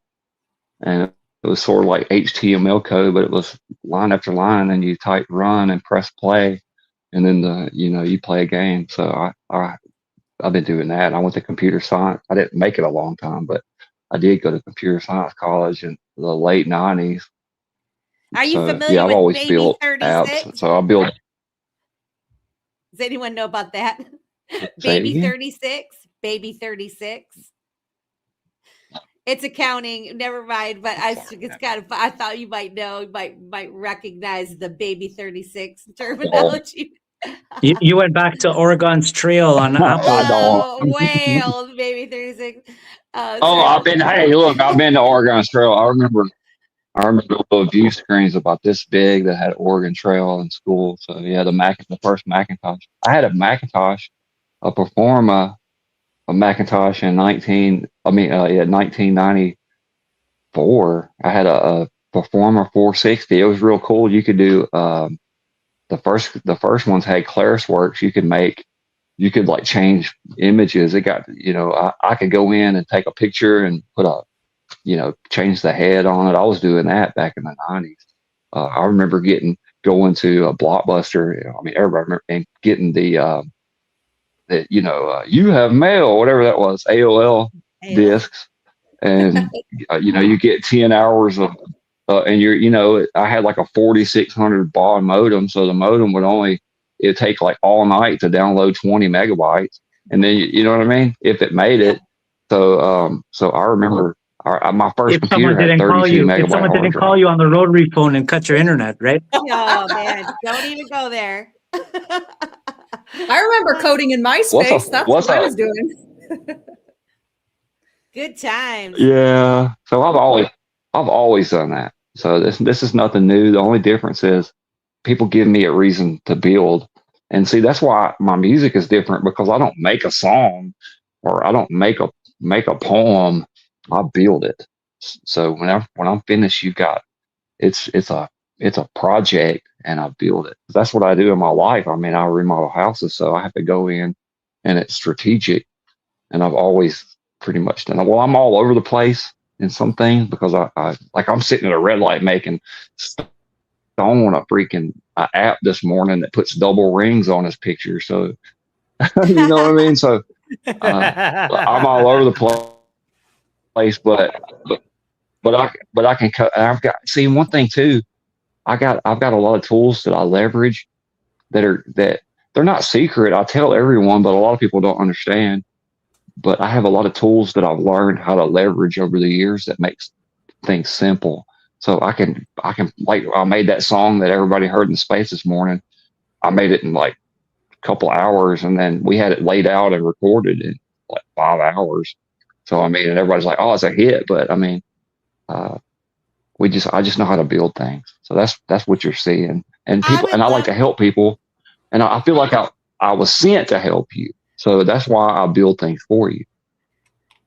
and it was sort of like HTML code, but it was line after line, and you type run and press play, and then you play a game. So I've been doing that. I went to computer science. I didn't make it a long time, but I did go to computer science college in the late 90s. Are you familiar yeah, I've with always Baby built 36? apps. So I built. Does anyone know about that? Say it Baby again? 36? Baby 36? It's accounting. Never mind. But it's kind of. I thought you might know. You might recognize the Baby 36 terminology. You went back to Oregon's Trail on Apple. I don't. Way old, Baby 36. Hey, look, I've been to Oregon Trail. I remember little view screens about this big that had Oregon Trail in school. So yeah, the first Macintosh. I had a Macintosh, a Performa, a Macintosh in 1994. I had a Performa 460. It was real cool. You could do the first ones had ClarisWorks. You could like change images. It got, I could go in and take a picture and put change the head on it. I was doing that back in the 90s. I remember going to a Blockbuster. Everybody remember, and getting you have mail, whatever that was, AOL discs, and you get 10 hours of, and I had like a 4600 baud modem, so the modem it'd take like all night to download 20 megabytes, and then you know what I mean, if it made it. So I remember my first computer had 32 megabytes. If someone didn't call you on the rotary phone and cut your internet, right? Oh man, don't even go there. I remember coding in MySpace. That's what I was doing. Good times. Yeah. So I've always done that. So this is nothing new. The only difference is people give me a reason to build. And see, that's why my music is different, because I don't make a song or I don't make a poem. I build it. So when I'm finished, it's a project, and I build it. That's what I do in my life. I remodel houses, so I have to go in, and it's strategic. And I've always pretty much done it. Well, I'm all over the place in some things, because I'm sitting at a red light making stone a freaking app this morning that puts double rings on his picture. So you know what I mean? So I'm all over the place, but I can cut. I've got, see, one thing too, I've got a lot of tools that I leverage that they're not secret. I tell everyone, but a lot of people don't understand. But I have a lot of tools that I've learned how to leverage over the years that makes things simple. So I can, like, I made that song that everybody heard in space this morning. I made it in like a couple hours, and then we had it laid out and recorded in like 5 hours. So and everybody's like, "Oh, it's a hit," but I just know how to build things. So that's what you're seeing, and people, and I like to help people, and I feel like I was sent to help you. So that's why I build things for you.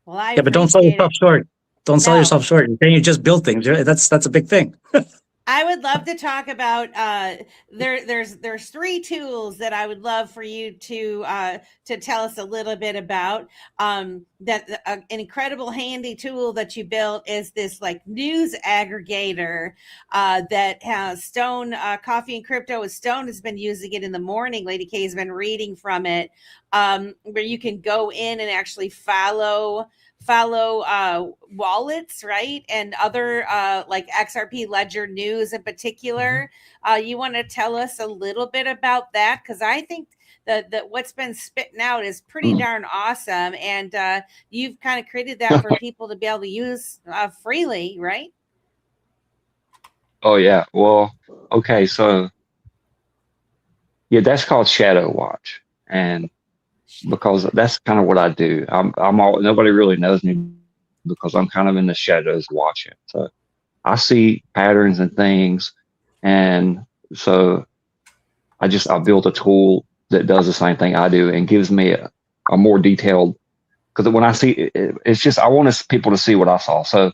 Well, but don't sell yourself short. Don't sell yourself short. Then you just build things. That's a big thing. I would love to talk about there's 3 tools that I would love for you to tell us a little bit about. That an incredible handy tool that you built is this like news aggregator that has Stone Coffee and Crypto with Stone has been using it in the morning. Lady K has been reading from it where you can go in and actually follow wallets, right? And other like XRP Ledger news in particular. You want to tell us a little bit about that? Because I think that what's been spitting out is pretty darn awesome. And you've kind of created that for people to be able to use freely, right? Oh yeah. Well, okay. So yeah, that's called Shadow Watch. And because that's kind of what I do. Nobody really knows me because I'm kind of in the shadows watching. So I see patterns and things. And so I built a tool that does the same thing I do and gives me a more detailed, because when I see it, it's just, I want people to see what I saw. So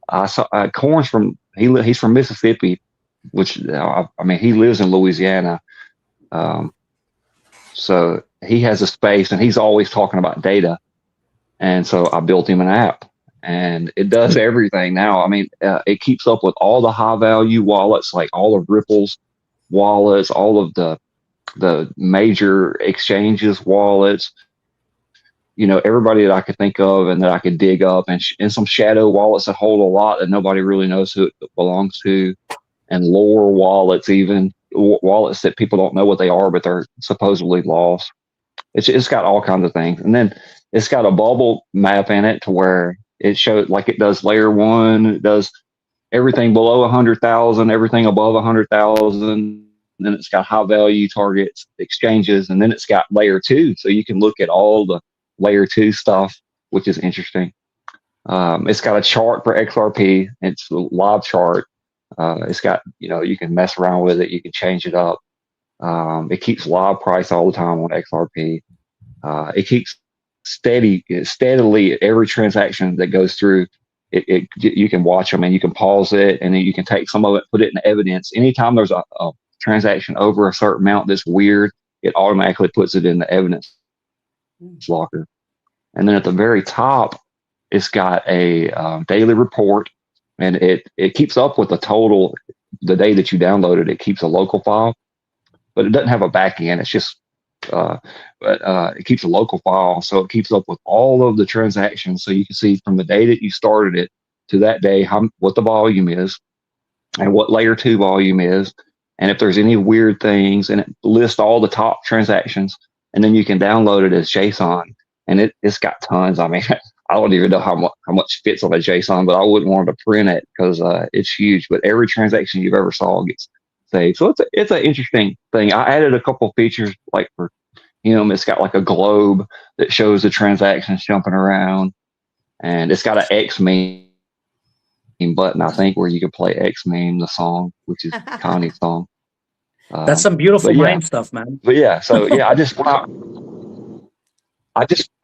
I saw Corn's he's from Mississippi, which I mean, he lives in Louisiana. So he has a space and he's always talking about data. And so I built him an app and it does everything now. I mean, it keeps up with all the high value wallets, like all of Ripple's wallets, all of the major exchanges wallets, everybody that I could think of and that I could dig up, and some shadow wallets that hold a lot that nobody really knows who it belongs to, and lore wallets, even wallets that people don't know what they are, but they're supposedly lost. It's got all kinds of things. And then it's got a bubble map in it to where it shows, like it does layer 1, it does everything below 100,000, everything above 100,000. Then it's got high value targets, exchanges, and then it's got layer 2. So you can look at all the layer 2 stuff, which is interesting. It's got a chart for XRP. It's a live chart. It's got, you can mess around with it. You can change it up. It keeps live price all the time on XRP. It keeps steadily every transaction that goes through. You can watch them and you can pause it, and then you can take some of it, put it in evidence. Anytime there's a transaction over a certain amount that's weird, it automatically puts it in the evidence locker. And then at the very top, it's got a daily report, and it keeps up with the total the day that you downloaded. It keeps a local file, but it doesn't have a back end. It's just it keeps a local file, so it keeps up with all of the transactions. So you can see from the day that you started it to that day what the volume is and what layer 2 volume is, and if there's any weird things, and it lists all the top transactions. And then you can download it as JSON, and it's got tons. I mean, I don't even know how much fits on a JSON, but I wouldn't want to print it because it's huge. But every transaction you've ever saw gets saved. So it's an interesting thing. I added a couple of features, like for him, it's got like a globe that shows the transactions jumping around, and it's got an X meme button, I think, where you can play X meme, the song, which is Connie's song. That's some beautiful mind stuff, man. But yeah, so yeah, I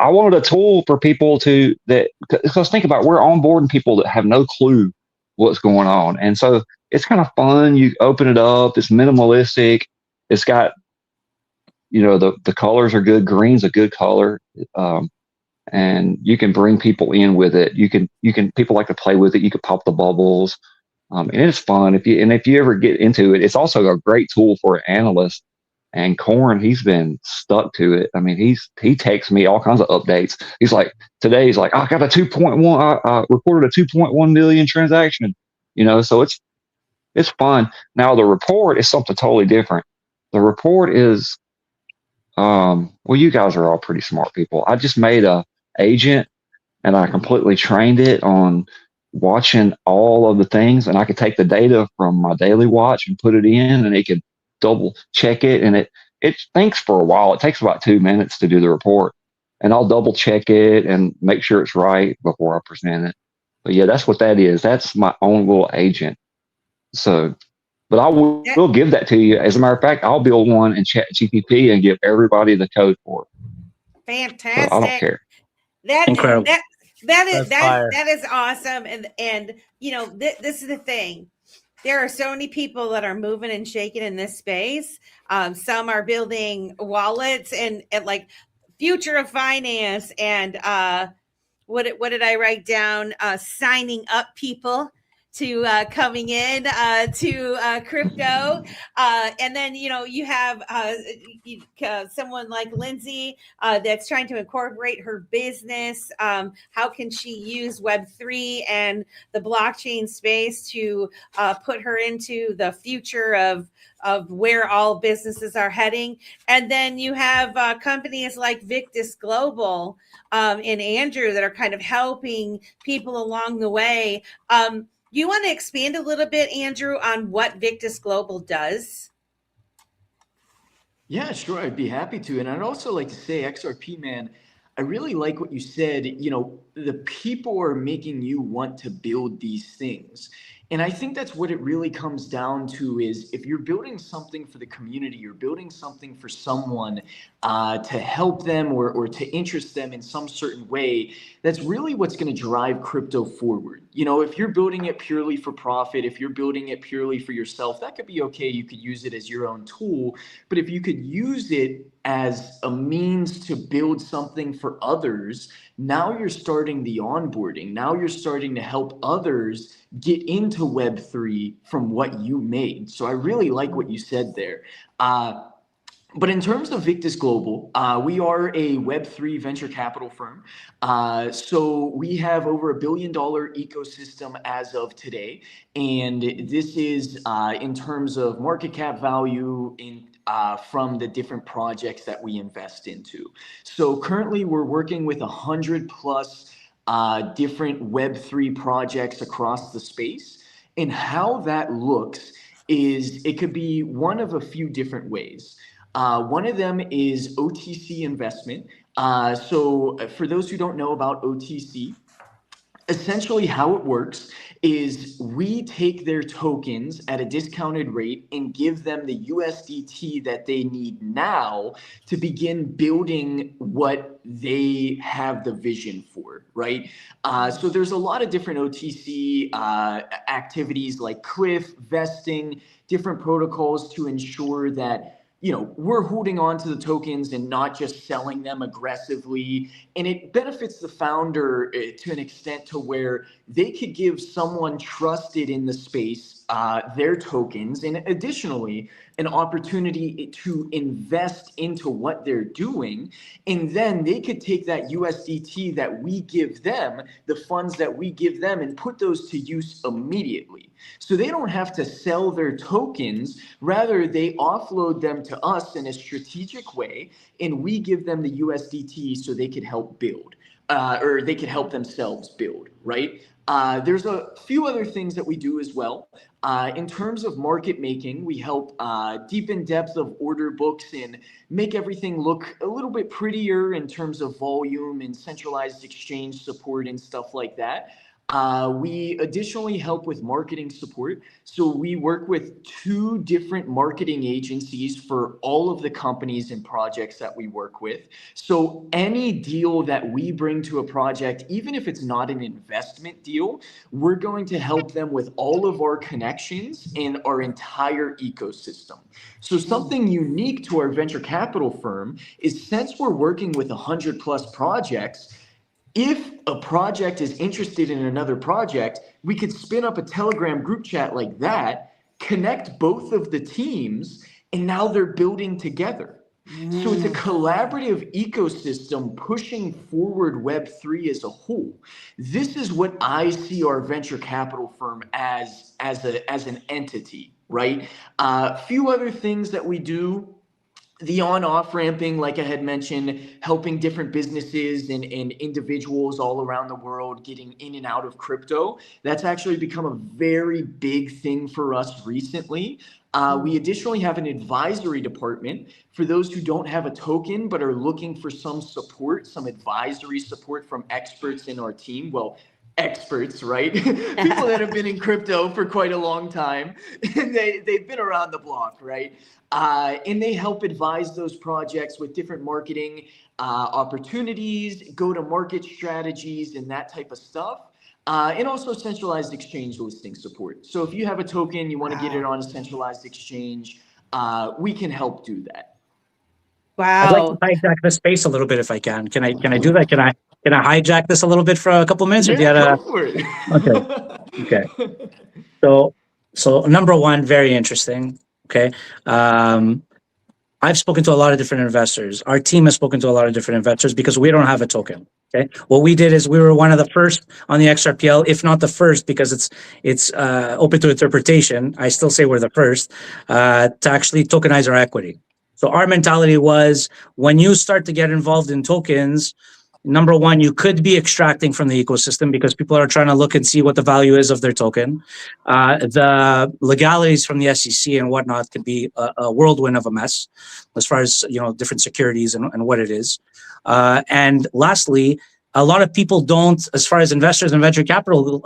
wanted a tool for people because think about it, we're onboarding people that have no clue what's going on. And so it's kind of fun. You open it up, it's minimalistic. It's got, the colors are good. Green's a good color. And you can bring people in with it. People like to play with it. You can pop the bubbles. And it's fun. If you ever get into it, it's also a great tool for an analyst. And Corn, he's been stuck to it. I mean, he texts me all kinds of updates. He's like, today he's like, I got a 2.1. I reported a 2.1 million transaction. So it's fun. Now the report is something totally different. The report is, well, you guys are all pretty smart people. I just made a agent, and I completely trained it on watching all of the things, and I could take the data from my daily watch and put it in, and it could double check it, and it thinks for a while. It takes about 2 minutes to do the report, and I'll double check it and make sure it's right before I present it. But yeah, that's what that is. That's my own little agent. So, but I will give that to you. As a matter of fact, I'll build one in ChatGPT and give everybody the code for it. Fantastic. So I don't care. Incredible. That is awesome. And this is the thing. There are so many people that are moving and shaking in this space. Some are building wallets and like future of finance and what did I write down? Signing up people to coming in to crypto. And then, you have someone like Lindsay that's trying to incorporate her business. How can she use Web3 and the blockchain space to put her into the future of where all businesses are heading? And then you have companies like Victus Global and Andrew that are kind of helping people along the way. You want to expand a little bit, Andrew, on what Victus Global does? Yeah, sure. I'd be happy to. And I'd also like to say, XRP man, I really like what you said. The people are making you want to build these things. And I think that's what it really comes down to is if you're building something for the community, you're building something for someone to help them or to interest them in some certain way, that's really what's going to drive crypto forward. If you're building it purely for profit, if you're building it purely for yourself, that could be okay. You could use it as your own tool. But if you could use it as a means to build something for others, now you're starting the onboarding. Now you're starting to help others get into Web3 from what you made. So I really like what you said there. But in terms of Victus Global, we are a Web3 venture capital firm. So we have over $1 billion ecosystem as of today. And this is in terms of market cap value from the different projects that we invest into. So currently we're working with 100 plus different Web3 projects across the space. And how that looks is it could be one of a few different ways. One of them is OTC investment. So for those who don't know about OTC, essentially how it works is we take their tokens at a discounted rate and give them the USDT that they need now to begin building what they have the vision for, right? So there's a lot of different OTC activities like Cliff, vesting, different protocols to ensure that we're holding on to the tokens and not just selling them aggressively. And it benefits the founder to an extent to where they could give someone trusted in the space their tokens, and additionally, an opportunity to invest into what they're doing. And then they could take that USDT that we give them, the funds that we give them, and put those to use immediately. So they don't have to sell their tokens. Rather, they offload them to us in a strategic way, and we give them the USDT so they could help build, or they could help themselves build, right? There's a few other things that we do as well. In terms of market making, we help deepen depth of order books and make everything look a little bit prettier in terms of volume and centralized exchange support and stuff like that. We additionally help with marketing support. So we work with 2 different marketing agencies for all of the companies and projects that we work with. So any deal that we bring to a project, even if it's not an investment deal, we're going to help them with all of our connections in our entire ecosystem. So something unique to our venture capital firm is since we're working with 100 plus projects, if a project is interested in another project, we could spin up a Telegram group chat like that, connect both of the teams, and now they're building together. So it's a collaborative ecosystem pushing forward Web3 as a whole. This is what I see our venture capital firm as an entity, right? A few other things that we do. The on-off ramping, like I had mentioned, helping different businesses and individuals all around the world getting in and out of crypto. That's actually become a very big thing for us recently. We additionally have an advisory department for those who don't have a token but are looking for some support, some advisory support from experts in our team. Well, experts, right? People that have been in crypto for quite a long time. They've been around the block, right? And they help advise those projects with different marketing opportunities, go-to-market strategies, and that type of stuff. And also centralized exchange listing support. So if you have a token, you want to get it on a centralized exchange, we can help do that. I'd like Wow. to hijack the space a little bit if I can. Can I do that? Can I hijack this a little bit for a couple minutes? Or do you Yeah, have go for it. Okay. Okay. So number one, very interesting. Okay. I've spoken to a lot of different investors. Our team has spoken to a lot of different investors because we don't have a token. Okay. What we did is we were one of the first on the XRPL, if not the first, because it's open to interpretation. I still say we're the first to actually tokenize our equity. So our mentality was, when you start to get involved in tokens, number one, you could be extracting from the ecosystem because people are trying to look and see what the value is of their token. The legalities from the SEC and whatnot could be a whirlwind of a mess as far as, different securities and what it is. And lastly, a lot of people don't, as far as investors and venture capital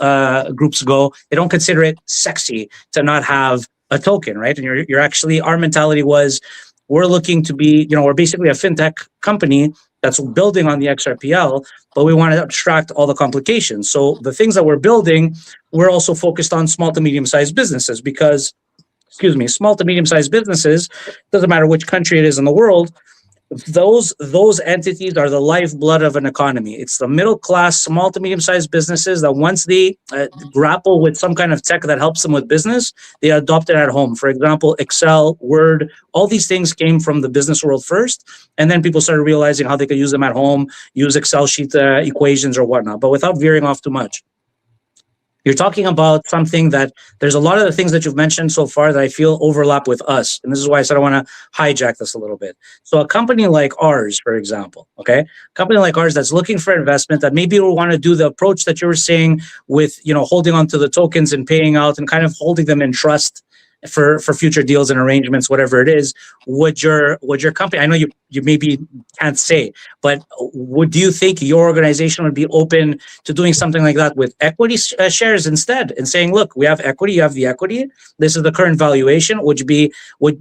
groups go, they don't consider it sexy to not have a token, right? And you're actually, our mentality was, we're looking to be, we're basically a fintech company that's building on the XRPL, but we want to abstract all the complications. So the things that we're building, we're also focused on small to medium-sized businesses because, small to medium-sized businesses, doesn't matter which country it is in the world, those entities are the lifeblood of an economy. It's the middle class, small to medium-sized businesses that once they grapple with some kind of tech that helps them with business, they adopt it at home. For example, Excel, Word, all these things came from the business world first, and then people started realizing how they could use them at home, use Excel sheet equations or whatnot, but without veering off too much. You're talking about something that there's a lot of the things that you've mentioned so far that I feel overlap with us. And this is why I said I want to hijack this a little bit. So a company like ours, for example, okay, a company like ours that's looking for investment, that maybe will want to do the approach that you were saying with, holding on to the tokens and paying out and kind of holding them in trust for future deals and arrangements, whatever it is. Would your company, I know you maybe can't say, but do you think your organization would be open to doing something like that with equity shares instead, and saying, look, we have equity, you have the equity, this is the current valuation? Would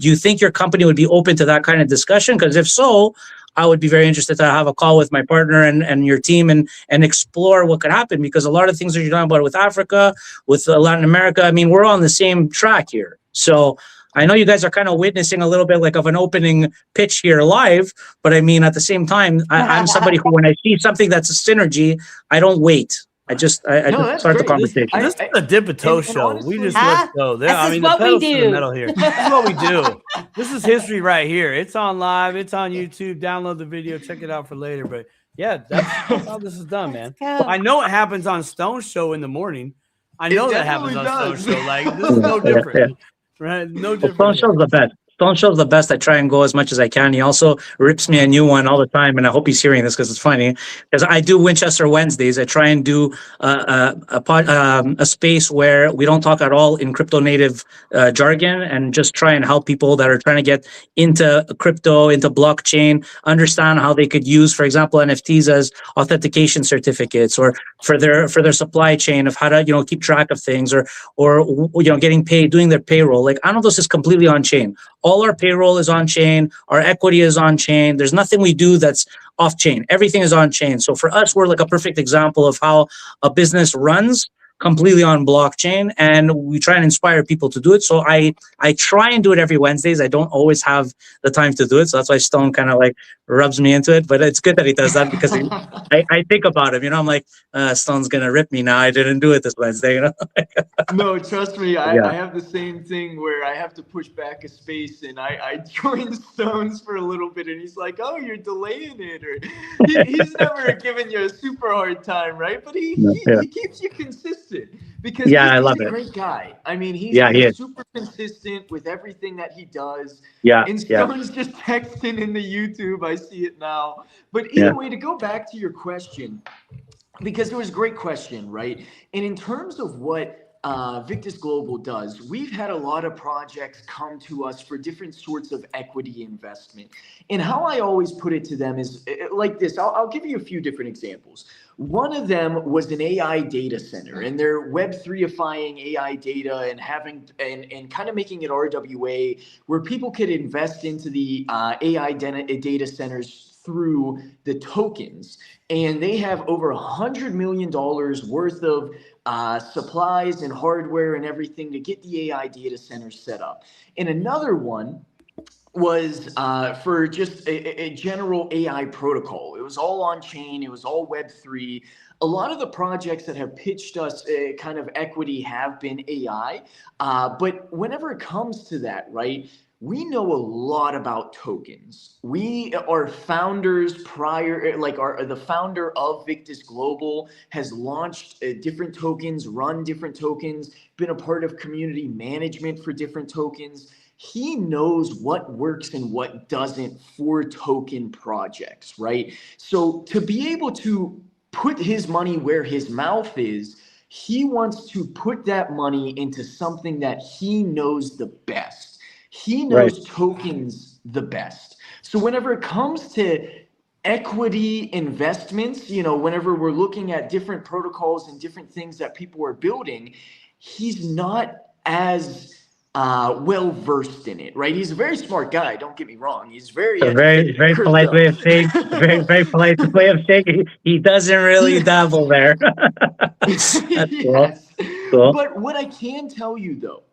you think your company would be open to that kind of discussion? Because if so, I would be very interested to have a call with my partner and your team and explore what could happen, because a lot of things that you're talking about with Africa, with Latin America, I mean, we're on the same track here. So I know you guys are kind of witnessing a little bit like of an opening pitch here live, but I mean, at the same time, I'm somebody who, when I see something that's a synergy, I don't wait. I just start the conversation. This is a dip a toe show. honestly, We just let go. This is the what we pedal's to the do. metal here. This is what we do. This is history right here. It's on live. It's on YouTube. Download the video. Check it out for later. But yeah, that's how this is done, man. I know it happens on Stone Show in the morning. I know that happens on Stone Show. Like, this is no different. Right? No different. Stone Show's the best. Stone Show's the best. I try and go as much as I can. He also rips me a new one all the time, and I hope he's hearing this because it's funny. Because I do Winchester Wednesdays. I try and do a space where we don't talk at all in crypto native jargon, and just try and help people that are trying to get into crypto, into blockchain, understand how they could use, for example, NFTs as authentication certificates, or for their supply chain of how to keep track of things, or getting paid, doing their payroll. Like, ANODEX is completely on chain. All our payroll is on chain. Our equity is on chain. There's nothing we do that's off chain. Everything is on chain. So for us, we're like a perfect example of how a business runs completely on blockchain, and we try and inspire people to do it. So I try and do it every Wednesdays. I don't always have the time to do it. So that's why Stone kind of like rubs me into it. But it's good that he does that, because I think about him, I'm like, Stone's going to rip me now. I didn't do it this Wednesday, No, trust me. I have the same thing where I have to push back a space, and I joined Stones for a little bit, and he's like, oh, you're delaying it. Or he's never given you a super hard time, right? But he keeps you consistent. Because he's a great guy. I mean, he's super consistent with everything that he does. And Stone's just texting in the YouTube. I see it now. But either way, to go back to your question, because it was a great question, right? And in terms of what Victus Global does, we've had a lot of projects come to us for different sorts of equity investment. And how I always put it to them is like this. I'll give you a few different examples. One of them was an AI data center, and they're Web3ifying AI data and having and kind of making it RWA, where people could invest into the AI data centers through the tokens. And they have over $100 million worth of supplies and hardware and everything to get the AI data center set up. And another one was for just a general AI protocol. It was all on chain. It was all Web3. A lot of the projects that have pitched us kind of equity have been AI. But whenever it comes to that, right, we know a lot about tokens. We are founders prior, like the founder of Victus Global has launched different tokens, run different tokens, been a part of community management for different tokens. He knows what works and what doesn't for token projects, right? So to be able to put his money where his mouth is, he wants to put that money into something that he knows the best. He knows tokens the best. So whenever it comes to equity investments, you know, whenever we're looking at different protocols and different things that people are building, he's not as well versed in it, right? He's a very smart guy. Don't get me wrong. He's very very polite way of saying. Very polite way of saying. He doesn't really dabble there. That's yes. cool. But what I can tell you though,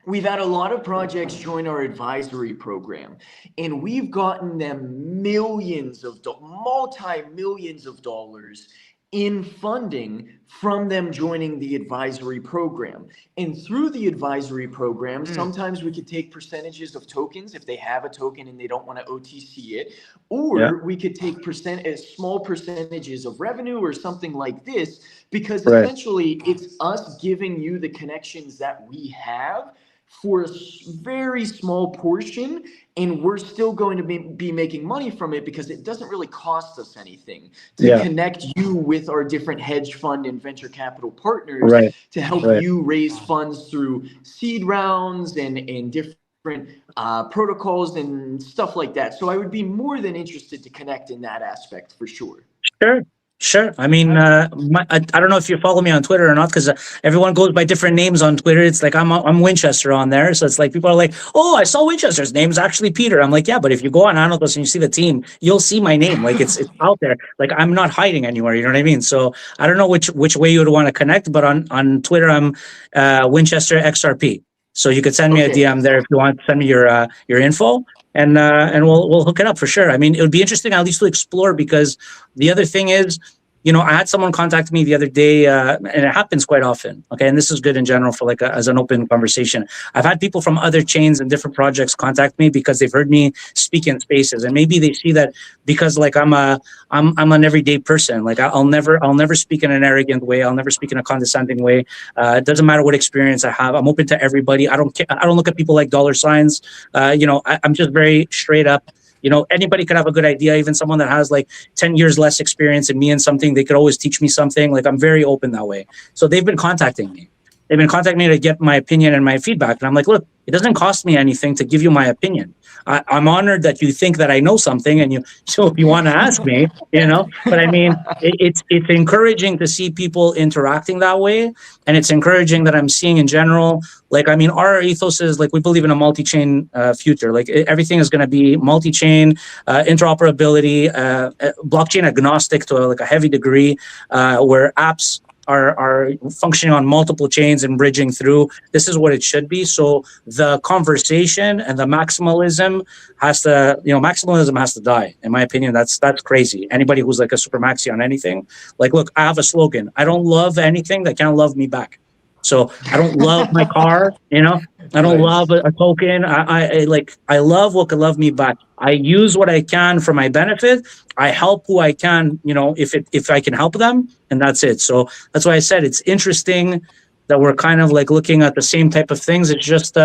we've had a lot of projects join our advisory program, and we've gotten them millions of multi-millions of dollars in funding from them joining the advisory program. And through the advisory program, sometimes we could take percentages of tokens if they have a token and they don't want to OTC it, or we could take small percentages of revenue or something like this, because essentially it's us giving you the connections that we have for a very small portion, and we're still going to be making money from it because it doesn't really cost us anything to connect you with our different hedge fund and venture capital partners to help you raise funds through seed rounds and different protocols and stuff like that. So I would be more than interested to connect in that aspect for sure. Sure. I mean, I don't know if you follow me on Twitter or not, because everyone goes by different names on Twitter. It's like I'm Winchester on there, so it's like people are like, "Oh, I saw Winchester's name's actually Peter." I'm like, "Yeah, but if you go on ANODEX and you see the team, you'll see my name. Like it's out there. Like I'm not hiding anywhere. You know what I mean?" So I don't know which way you would want to connect, but on Twitter I'm Winchester XRP. So you could send me a DM there if you want to send me your info. And we'll hook it up for sure. I mean, it would be interesting at least to explore, because the other thing is, you know, I had someone contact me the other day, and it happens quite often. Okay, and this is good in general for like as an open conversation. I've had people from other chains and different projects contact me because they've heard me speak in spaces, and maybe they see that because like I'm an everyday person. Like I'll never speak in an arrogant way. I'll never speak in a condescending way. It doesn't matter what experience I have. I'm open to everybody. I don't look at people like dollar signs. You know, I'm just very straight up. You know, anybody could have a good idea. Even someone that has like 10 years less experience than me in something, they could always teach me something. Like I'm very open that way. So they've been contacting me. They've been contacting me to get my opinion and my feedback. And I'm like, look, it doesn't cost me anything to give you my opinion. I'm honored that you think that I know something, and so if you want to ask me, you know. But I mean, it's encouraging to see people interacting that way, and it's encouraging that I'm seeing in general. Like, I mean, our ethos is like we believe in a multi-chain future. Like everything is going to be multi-chain, interoperability, blockchain agnostic to like a heavy degree, where apps are functioning on multiple chains and bridging through. This is what it should be. So the conversation and the maximalism has to die. In my opinion, that's crazy. Anybody who's like a super maxi on anything, like, look, I have a slogan. I don't love anything that can't love me back. So I don't love my car, you know, I don't love a token. I love what can love me back. I use what I can for my benefit. I help who I can, you know, if I can help them, and that's it. So that's why I said it's interesting that we're kind of like looking at the same type of things. It's just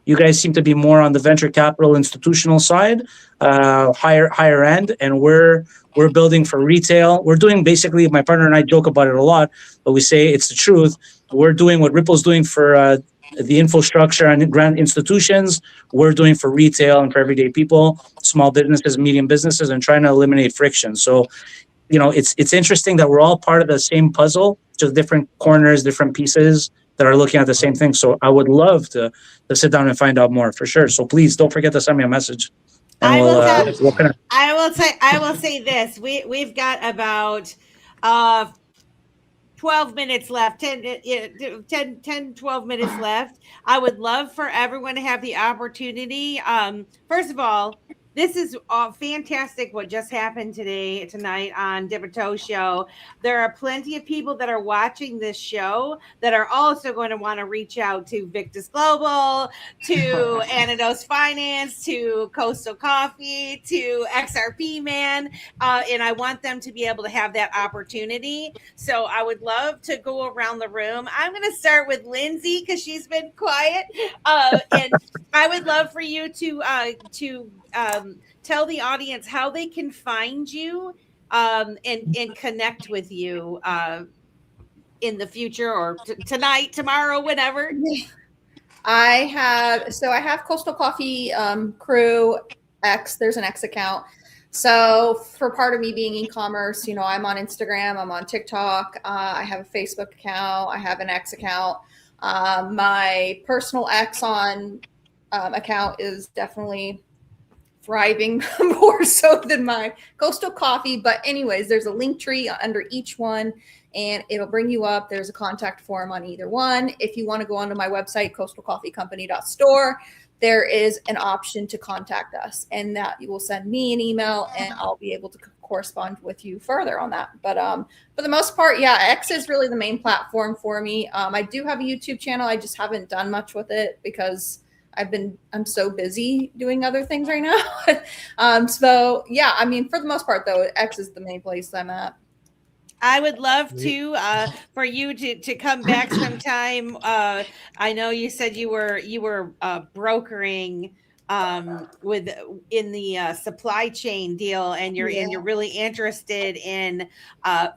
you guys seem to be more on the venture capital institutional side, higher end, and we're building for retail. We're doing basically, my partner and I joke about it a lot, but we say it's the truth. We're doing what Ripple's doing for the infrastructure and grand institutions. We're doing for retail and for everyday people, small businesses, medium businesses, and trying to eliminate friction. So, you know, it's interesting that we're all part of the same puzzle, just different corners, different pieces that are looking at the same thing. So I would love to sit down and find out more for sure. So please don't forget to send me a message. I will say this. We've got about 12 minutes left, 10, 12 minutes left. I would love for everyone to have the opportunity. First of all, this is fantastic what just happened tonight on Dipito Show. There are plenty of people that are watching this show that are also going to want to reach out to Victus Global, to ANODEX Finance, to Coastal Coffee, to XRPman, and I want them to be able to have that opportunity. So I would love to go around the room. I'm going to start with Lindsay because she's been quiet, and I would love for you to tell the audience how they can find you and connect with you in the future or tonight, tomorrow, whenever. I have Coastal Coffee Crew X. There's an X account. So for part of me being e-commerce, I'm on Instagram, I'm on TikTok, I have a Facebook account, I have an X account. My personal X on account is definitely thriving more so than my Coastal Coffee. But anyways, there's a link tree under each one and it'll bring you up. There's a contact form on either one. If you want to go onto my website, coastalcoffeecompany.store, there is an option to contact us and that you will send me an email and I'll be able to correspond with you further on that. But for the most part, yeah, X is really the main platform for me. I do have a YouTube channel. I just haven't done much with it because I'm so busy doing other things right now. So yeah, I mean, for the most part though, X is the main place I'm at. I would love to for you to come back sometime. I know you said you were brokering in the supply chain deal, and you're really interested in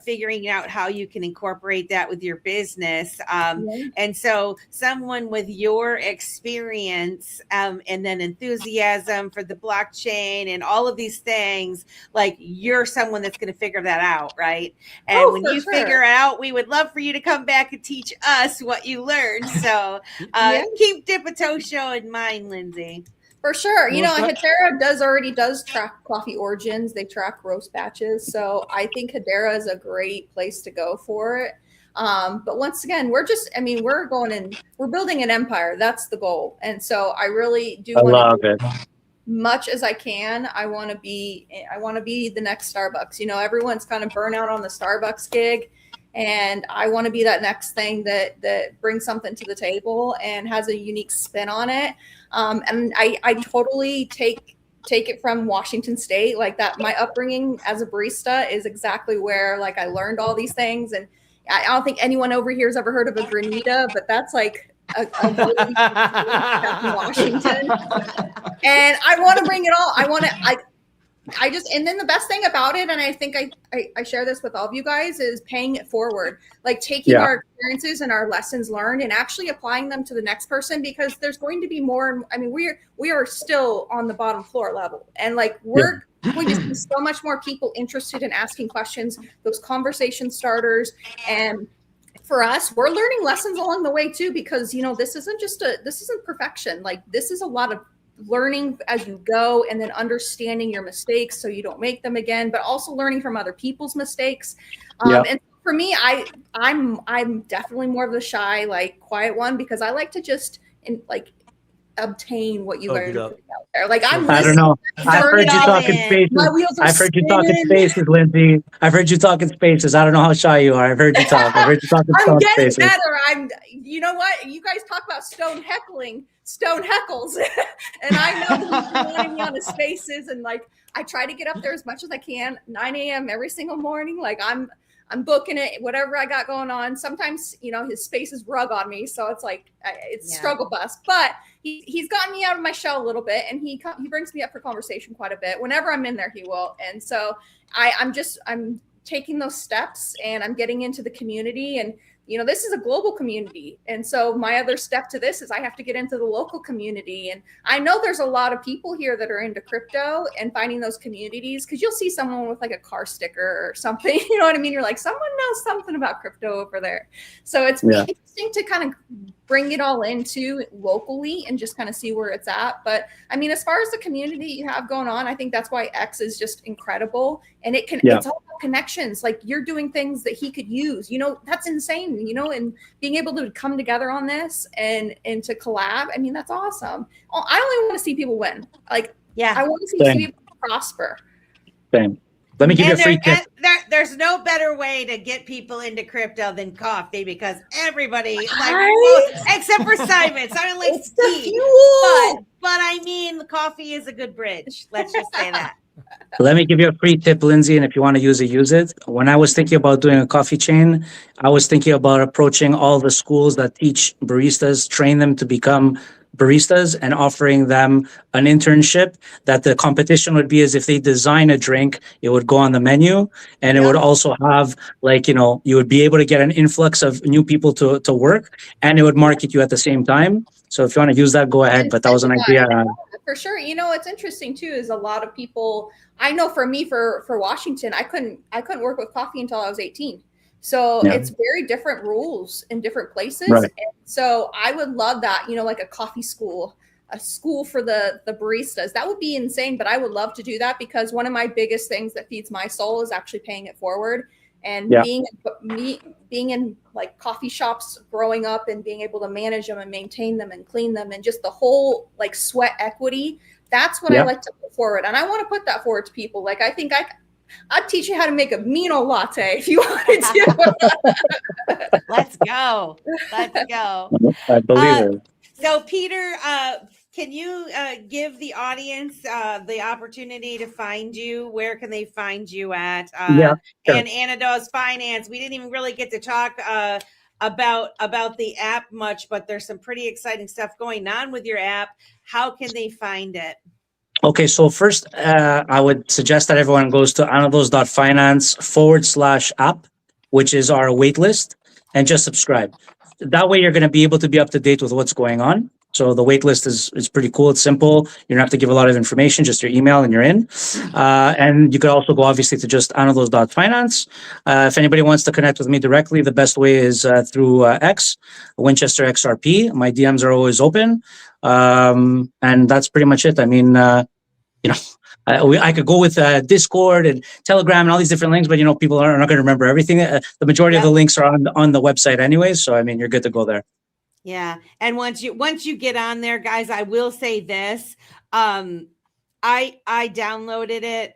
figuring out how you can incorporate that with your business. And so someone with your experience and then enthusiasm for the blockchain and all of these things, like you're someone that's going to figure that out, right? And when you figure it out, we would love for you to come back and teach us what you learned. So keep Dipito Show in mind, Lindsay. For sure. Hedera already does track coffee origins. They track roast batches. So I think Hedera is a great place to go for it. But once again, we're building an empire. That's the goal. And so I really do want to do much as I can. I want to be the next Starbucks. Everyone's kind of burnt out on the Starbucks gig. And I want to be that next thing that brings something to the table and has a unique spin on it. And I totally take it from Washington State, like that. My upbringing as a barista is exactly where I learned all these things. And I don't think anyone over here has ever heard of a granita, but that's like a Washington. And I want to bring it all. And then the best thing about it, and I think I share this with all of you guys, is paying it forward, like taking our experiences and our lessons learned and actually applying them to the next person, because there's going to be more. I mean, we are still on the bottom floor level, and we're going to see so much more people interested in asking questions, those conversation starters. And for us, we're learning lessons along the way too, because this isn't perfection. This is a lot of learning as you go, and then understanding your mistakes so you don't make them again, but also learning from other people's mistakes. And for me, I'm definitely more of the shy, quiet one, because I like to just obtain what you learn out there. I don't know. I've heard you talking spaces. I've heard you talking spaces, Lindsay. I've heard you talking spaces. I don't know how shy you are. I've heard you talk. I've heard you talking I'm getting spaces. better. You know what? You guys talk about stone heckles. And I know who's joining me on the spaces, and I try to get up there as much as I can, 9 a.m. every single morning. I'm booking it, whatever I got going on. Sometimes, his space is rug on me. So it's struggle bus, but he's gotten me out of my shell a little bit, and he brings me up for conversation quite a bit. Whenever I'm in there, he will. And so I'm taking those steps, and I'm getting into the community, and you know, this is a global community. And so my other step to this is I have to get into the local community. And I know there's a lot of people here that are into crypto and finding those communities, because you'll see someone with like a car sticker or something, you know what I mean? You're like, someone knows something about crypto over there. So it's interesting to kind of bring it all into locally and just kind of see where it's at. But I mean, as far as the community you have going on, I think that's why X is just incredible. And it can, it's all about connections. Like you're doing things that he could use, you know, that's insane, you know, and being able to come together on this and to collab. I mean, that's awesome. I only want to see people win. Like, I want to see people prosper. Same. Let me give you a free tip. There's no better way to get people into crypto than coffee, because everybody, except for Simon likes tea. But I mean, coffee is a good bridge. Let's just say that. Let me give you a free tip, Lindsay, and if you want to use it, use it. When I was thinking about doing a coffee chain, I was thinking about approaching all the schools that teach baristas, train them to become baristas, and offering them an internship. That the competition would be as if they design a drink, it would go on the menu, and it would also have, like, you know, you would be able to get an influx of new people to work, and it would market you at the same time. So if you want to use that, go ahead. But that was an idea. For sure. You know, what's interesting too is a lot of people, I know for me, for Washington, I couldn't work with coffee until I was 18. So it's very different rules in different places. Right. And so I would love that, you know, like a coffee school, a school for the baristas. That would be insane, but I would love to do that, because one of my biggest things that feeds my soul is actually paying it forward. And being in like coffee shops growing up and being able to manage them and maintain them and clean them and just the whole like sweat equity, that's what I like to put forward. And I want to put that forward to people. Like, I think I'd teach you how to make a Mino latte if you wanted to. Let's go. Let's go. I believe it. So Peter, can you give the audience the opportunity to find you? Where can they find you at? Sure. And ANODEX Finance. We didn't even really get to talk about the app much, but there's some pretty exciting stuff going on with your app. How can they find it? Okay, so first, I would suggest that everyone goes to anodex.finance/app, which is our waitlist, and just subscribe. That way, you're going to be able to be up to date with what's going on. So the waitlist is pretty cool. It's simple. You don't have to give a lot of information, just your email, and you're in. And you could also go, obviously, to just anodex.finance. If anybody wants to connect with me directly, the best way is through X, Winchester XRP. My DMs are always open. And that's pretty much it. I mean, you know, I could go with Discord and Telegram and all these different links, but, you know, people are not going to remember everything. The majority of the links are on the website anyways. So, I mean, you're good to go there. Yeah. And once you get on there, guys, I will say this. I downloaded it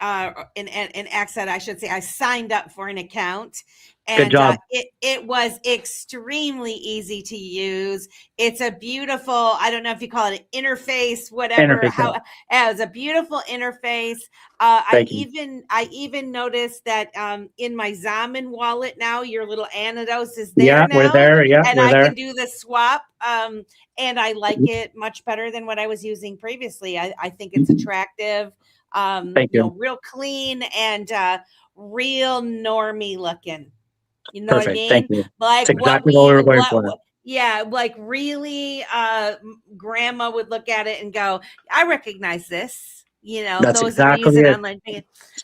in X, I should say. I signed up for an account. And good job. It was extremely easy to use. It's a beautiful, I don't know if you call it an interface, whatever. It was a beautiful interface. I even noticed that in my Zaman wallet now, your little ANODEX is there now. We're there. Yeah, and I can do the swap. And I like it much better than what I was using previously. I think it's attractive. Thank you. Know, real clean and real normie looking. You know Perfect. what I mean? Thank you. Like, that's exactly what we were going for. Yeah, like really, grandma would look at it and go, "I recognize this." You know, that's those exactly that are using it. online.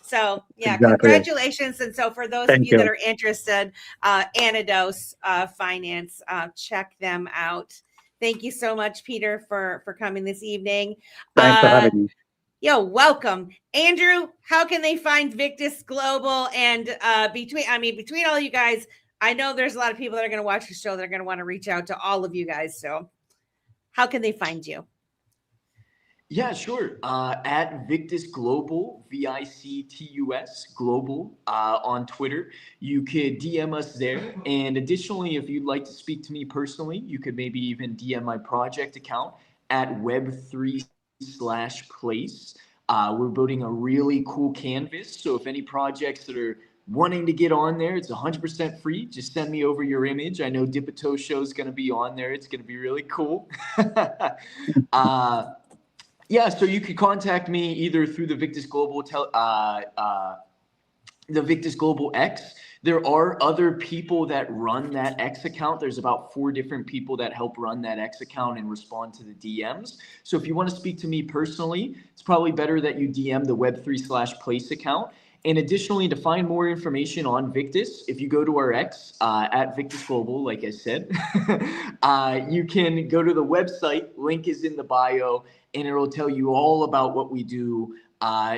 So, yeah, exactly congratulations! And so, for those of you that are interested, ANODEX Finance, check them out. Thank you so much, Peter, for coming this evening. Thanks for having me. Yo, welcome. Andrew, how can they find Victus Global? And between all you guys, I know there's a lot of people that are going to watch the show that are going to want to reach out to all of you guys. So how can they find you? Yeah, sure. At Victus Global, VICTUS Global, on Twitter. You could DM us there. And additionally, if you'd like to speak to me personally, you could maybe even DM my project account at Web3/place. We're building a really cool canvas. So if any projects that are wanting to get on there, it's 100% free. Just send me over your image. I know Dipito Show is going to be on there. It's going to be really cool. Yeah, so you could contact me either through the Victus Global, the Victus Global X. There are other people that run that X account. There's about 4 different people that help run that X account and respond to the DMs. So if you want to speak to me personally, it's probably better that you DM the Web3/Place account. And additionally, to find more information on Victus, if you go to our X at Victus Global, like I said, you can go to the website. Link is in the bio, and it'll tell you all about what we do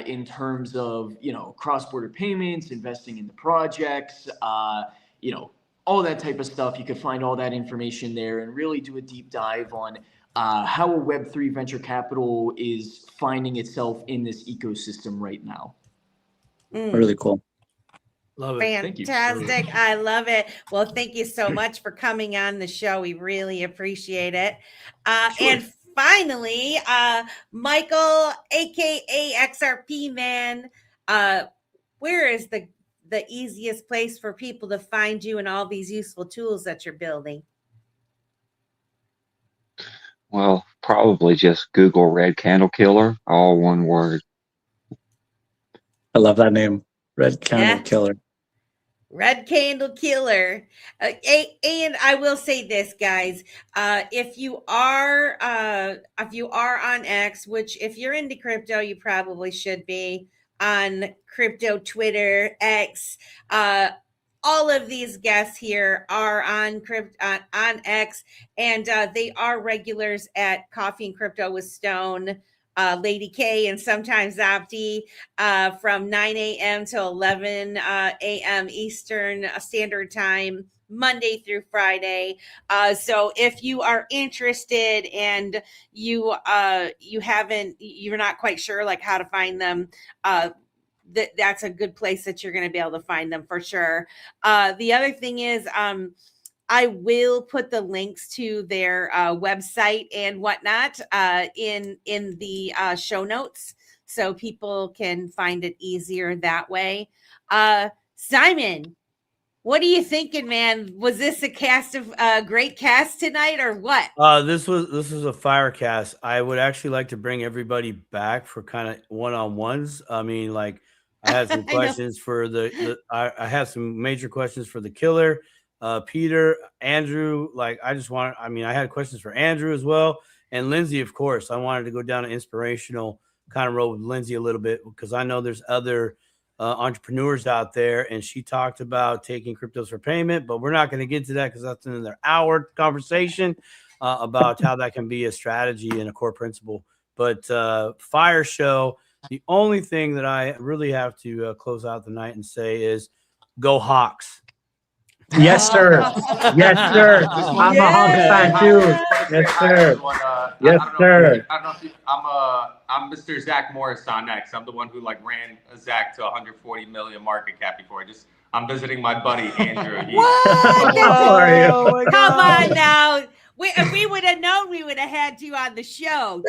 in terms of, cross-border payments, investing in the projects, all that type of stuff. You can find all that information there and really do a deep dive on how a Web3 venture capital is finding itself in this ecosystem right now. Really cool. Love it. Fantastic. I love it. Well, thank you so much for coming on the show. We really appreciate it. Sure. And finally, Michael, aka XRPman, where is the easiest place for people to find you and all these useful tools that you're building? Well, probably just Google RedCandleKiller, all one word. I love that name, RedCandleKiller. RedCandleKiller. And I will say this, guys, if you are on X, which if you're into crypto, you probably should be on crypto, Twitter, X. All of these guests here are on X, and they are regulars at Coffee and Crypto with Stone, Lady K, and sometimes Opti from 9 a.m. to 11 a.m. Eastern Standard Time, Monday through Friday. So if you are interested and you're not quite sure like how to find them, that's a good place that you're going to be able to find them for sure. The other thing is, I will put the links to their website and whatnot in the show notes, so people can find it easier that way. Simon, what are you thinking, man? Was this a great cast tonight, or what? This was a fire cast. I would actually like to bring everybody back for kind of one-on-ones. I mean, like, I had some questions for I had some major questions for the killer. Peter, Andrew, I had questions for Andrew as well. And Lindsay, of course. I wanted to go down an inspirational kind of road with Lindsay a little bit, because I know there's other entrepreneurs out there, and she talked about taking cryptos for payment, but we're not going to get to that because that's another hour conversation about how that can be a strategy and a core principle. But fire show, the only thing that I really have to close out the night and say is go Hawks. Yes, sir. Yes, sir. I'm a Hawks fan too. Yes, sir. Yes, sir. I don't know if I'm Mr. Zach Morris on X. I'm the one who ran Zach to 140 million market cap before. I'm visiting my buddy Andrew. How are you? Come on now. If we would have known, we would have had you on the show.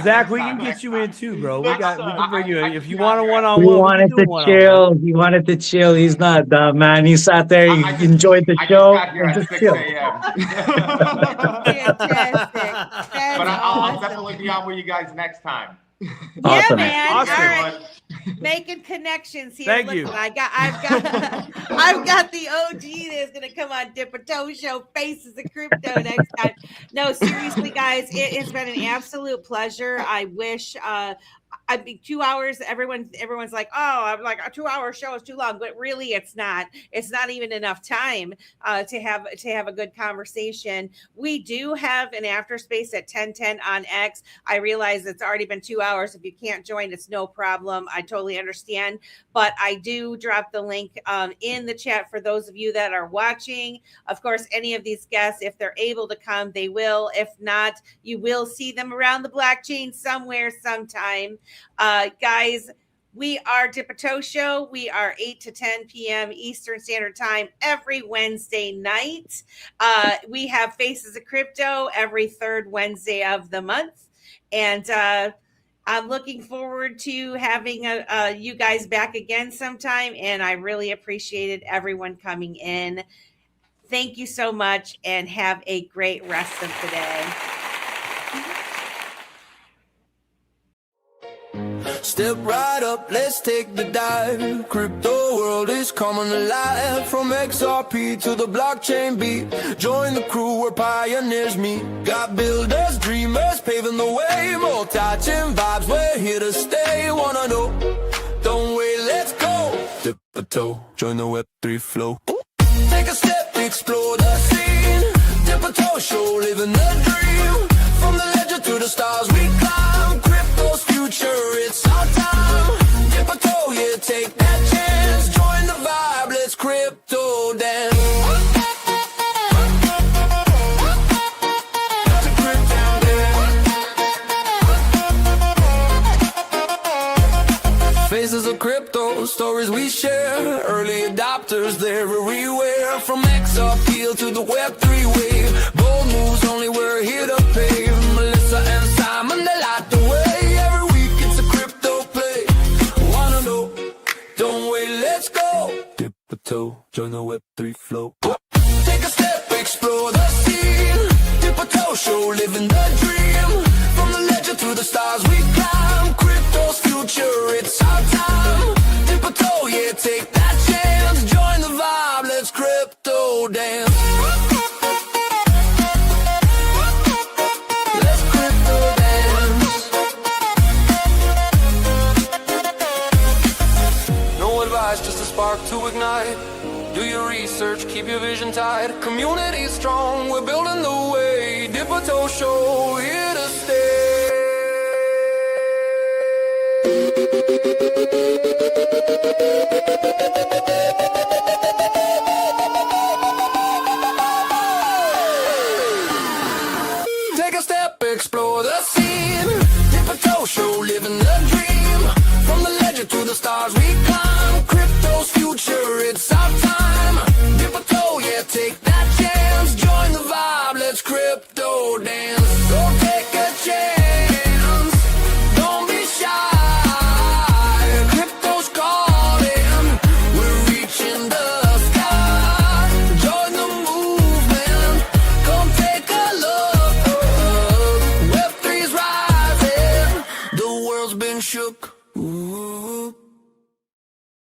Zach, we can get you in too, bro. We can bring you in if you want a one-on-one. He wanted to chill. He wanted to chill. He's not dumb, man. He sat there. He enjoyed the show. I just got here at 6 a.m. Fantastic. But I'll definitely be on with you guys next time. Awesome. Yeah, man. Awesome. All right. Making connections here. Thank you. I've got the OG that's gonna come on Dip a Toe Show, Faces of Crypto next time. No, seriously, guys, it has been an absolute pleasure. I wish I'd be 2 hours. Everyone's like, oh, I'm like, a 2-hour show is too long, but really it's not. It's not even enough time to have a good conversation. We do have an after space at 10:10 on X. I realize it's already been 2 hours. If you can't join, it's no problem. I totally understand, but I do drop the link in the chat for those of you that are watching. Of course, any of these guests, if they're able to come, they will. If not, you will see them around the blockchain somewhere, sometime. Guys, we are Dip a Toe Show. We are 8 to 10 p.m. Eastern Standard Time every Wednesday night. We have Faces of Crypto every third Wednesday of the month. And I'm looking forward to having you guys back again sometime. And I really appreciated everyone coming in. Thank you so much, and have a great rest of the day. Step right up, let's take the dive. Crypto world is coming alive. From XRP to the blockchain beat. Join the crew where pioneers meet. Got builders, dreamers paving the way. Multi-chain vibes, we're here to stay. Wanna know? Don't wait, let's go. Dip a toe, join the Web3 flow. Take a step, explore the scene. Dip a toe, show, living the dream. From the ledger to the stars we climb. Crypto's future, it's our time. Dip a toe, yeah, take that chance. Join the vibe, let's crypto dance. That's a crypto dance. Faces of crypto, stories we share. Early adopters, they're everywhere. From XRPL to the Web3 wave. Bold moves, only we're here to pave. Melissa and Simon, they light the way. Every week it's a crypto play. Wanna know? Don't wait, let's go. Dip a toe, join the Web3 flow. Take a step, explore the scene. Dip a toe, show, living the dream. From the ledger to the stars we climb. Crypto's future, it's our time. Dip a toe, yeah, take that chance. Join the vibe, let's crypto dance. Let's crypto dance. No advice, just a spark to ignite. Do your research, keep your vision tight. Community strong, we're building the way. Dip a toe show, here to stay. Take a step, explore the scene. Dip a toe, show, living the dream. From the ledger to the stars we climb. Crypto's future, it's our time. Dip a toe, yeah, take that chance. Join the vibe, let's crypto dance.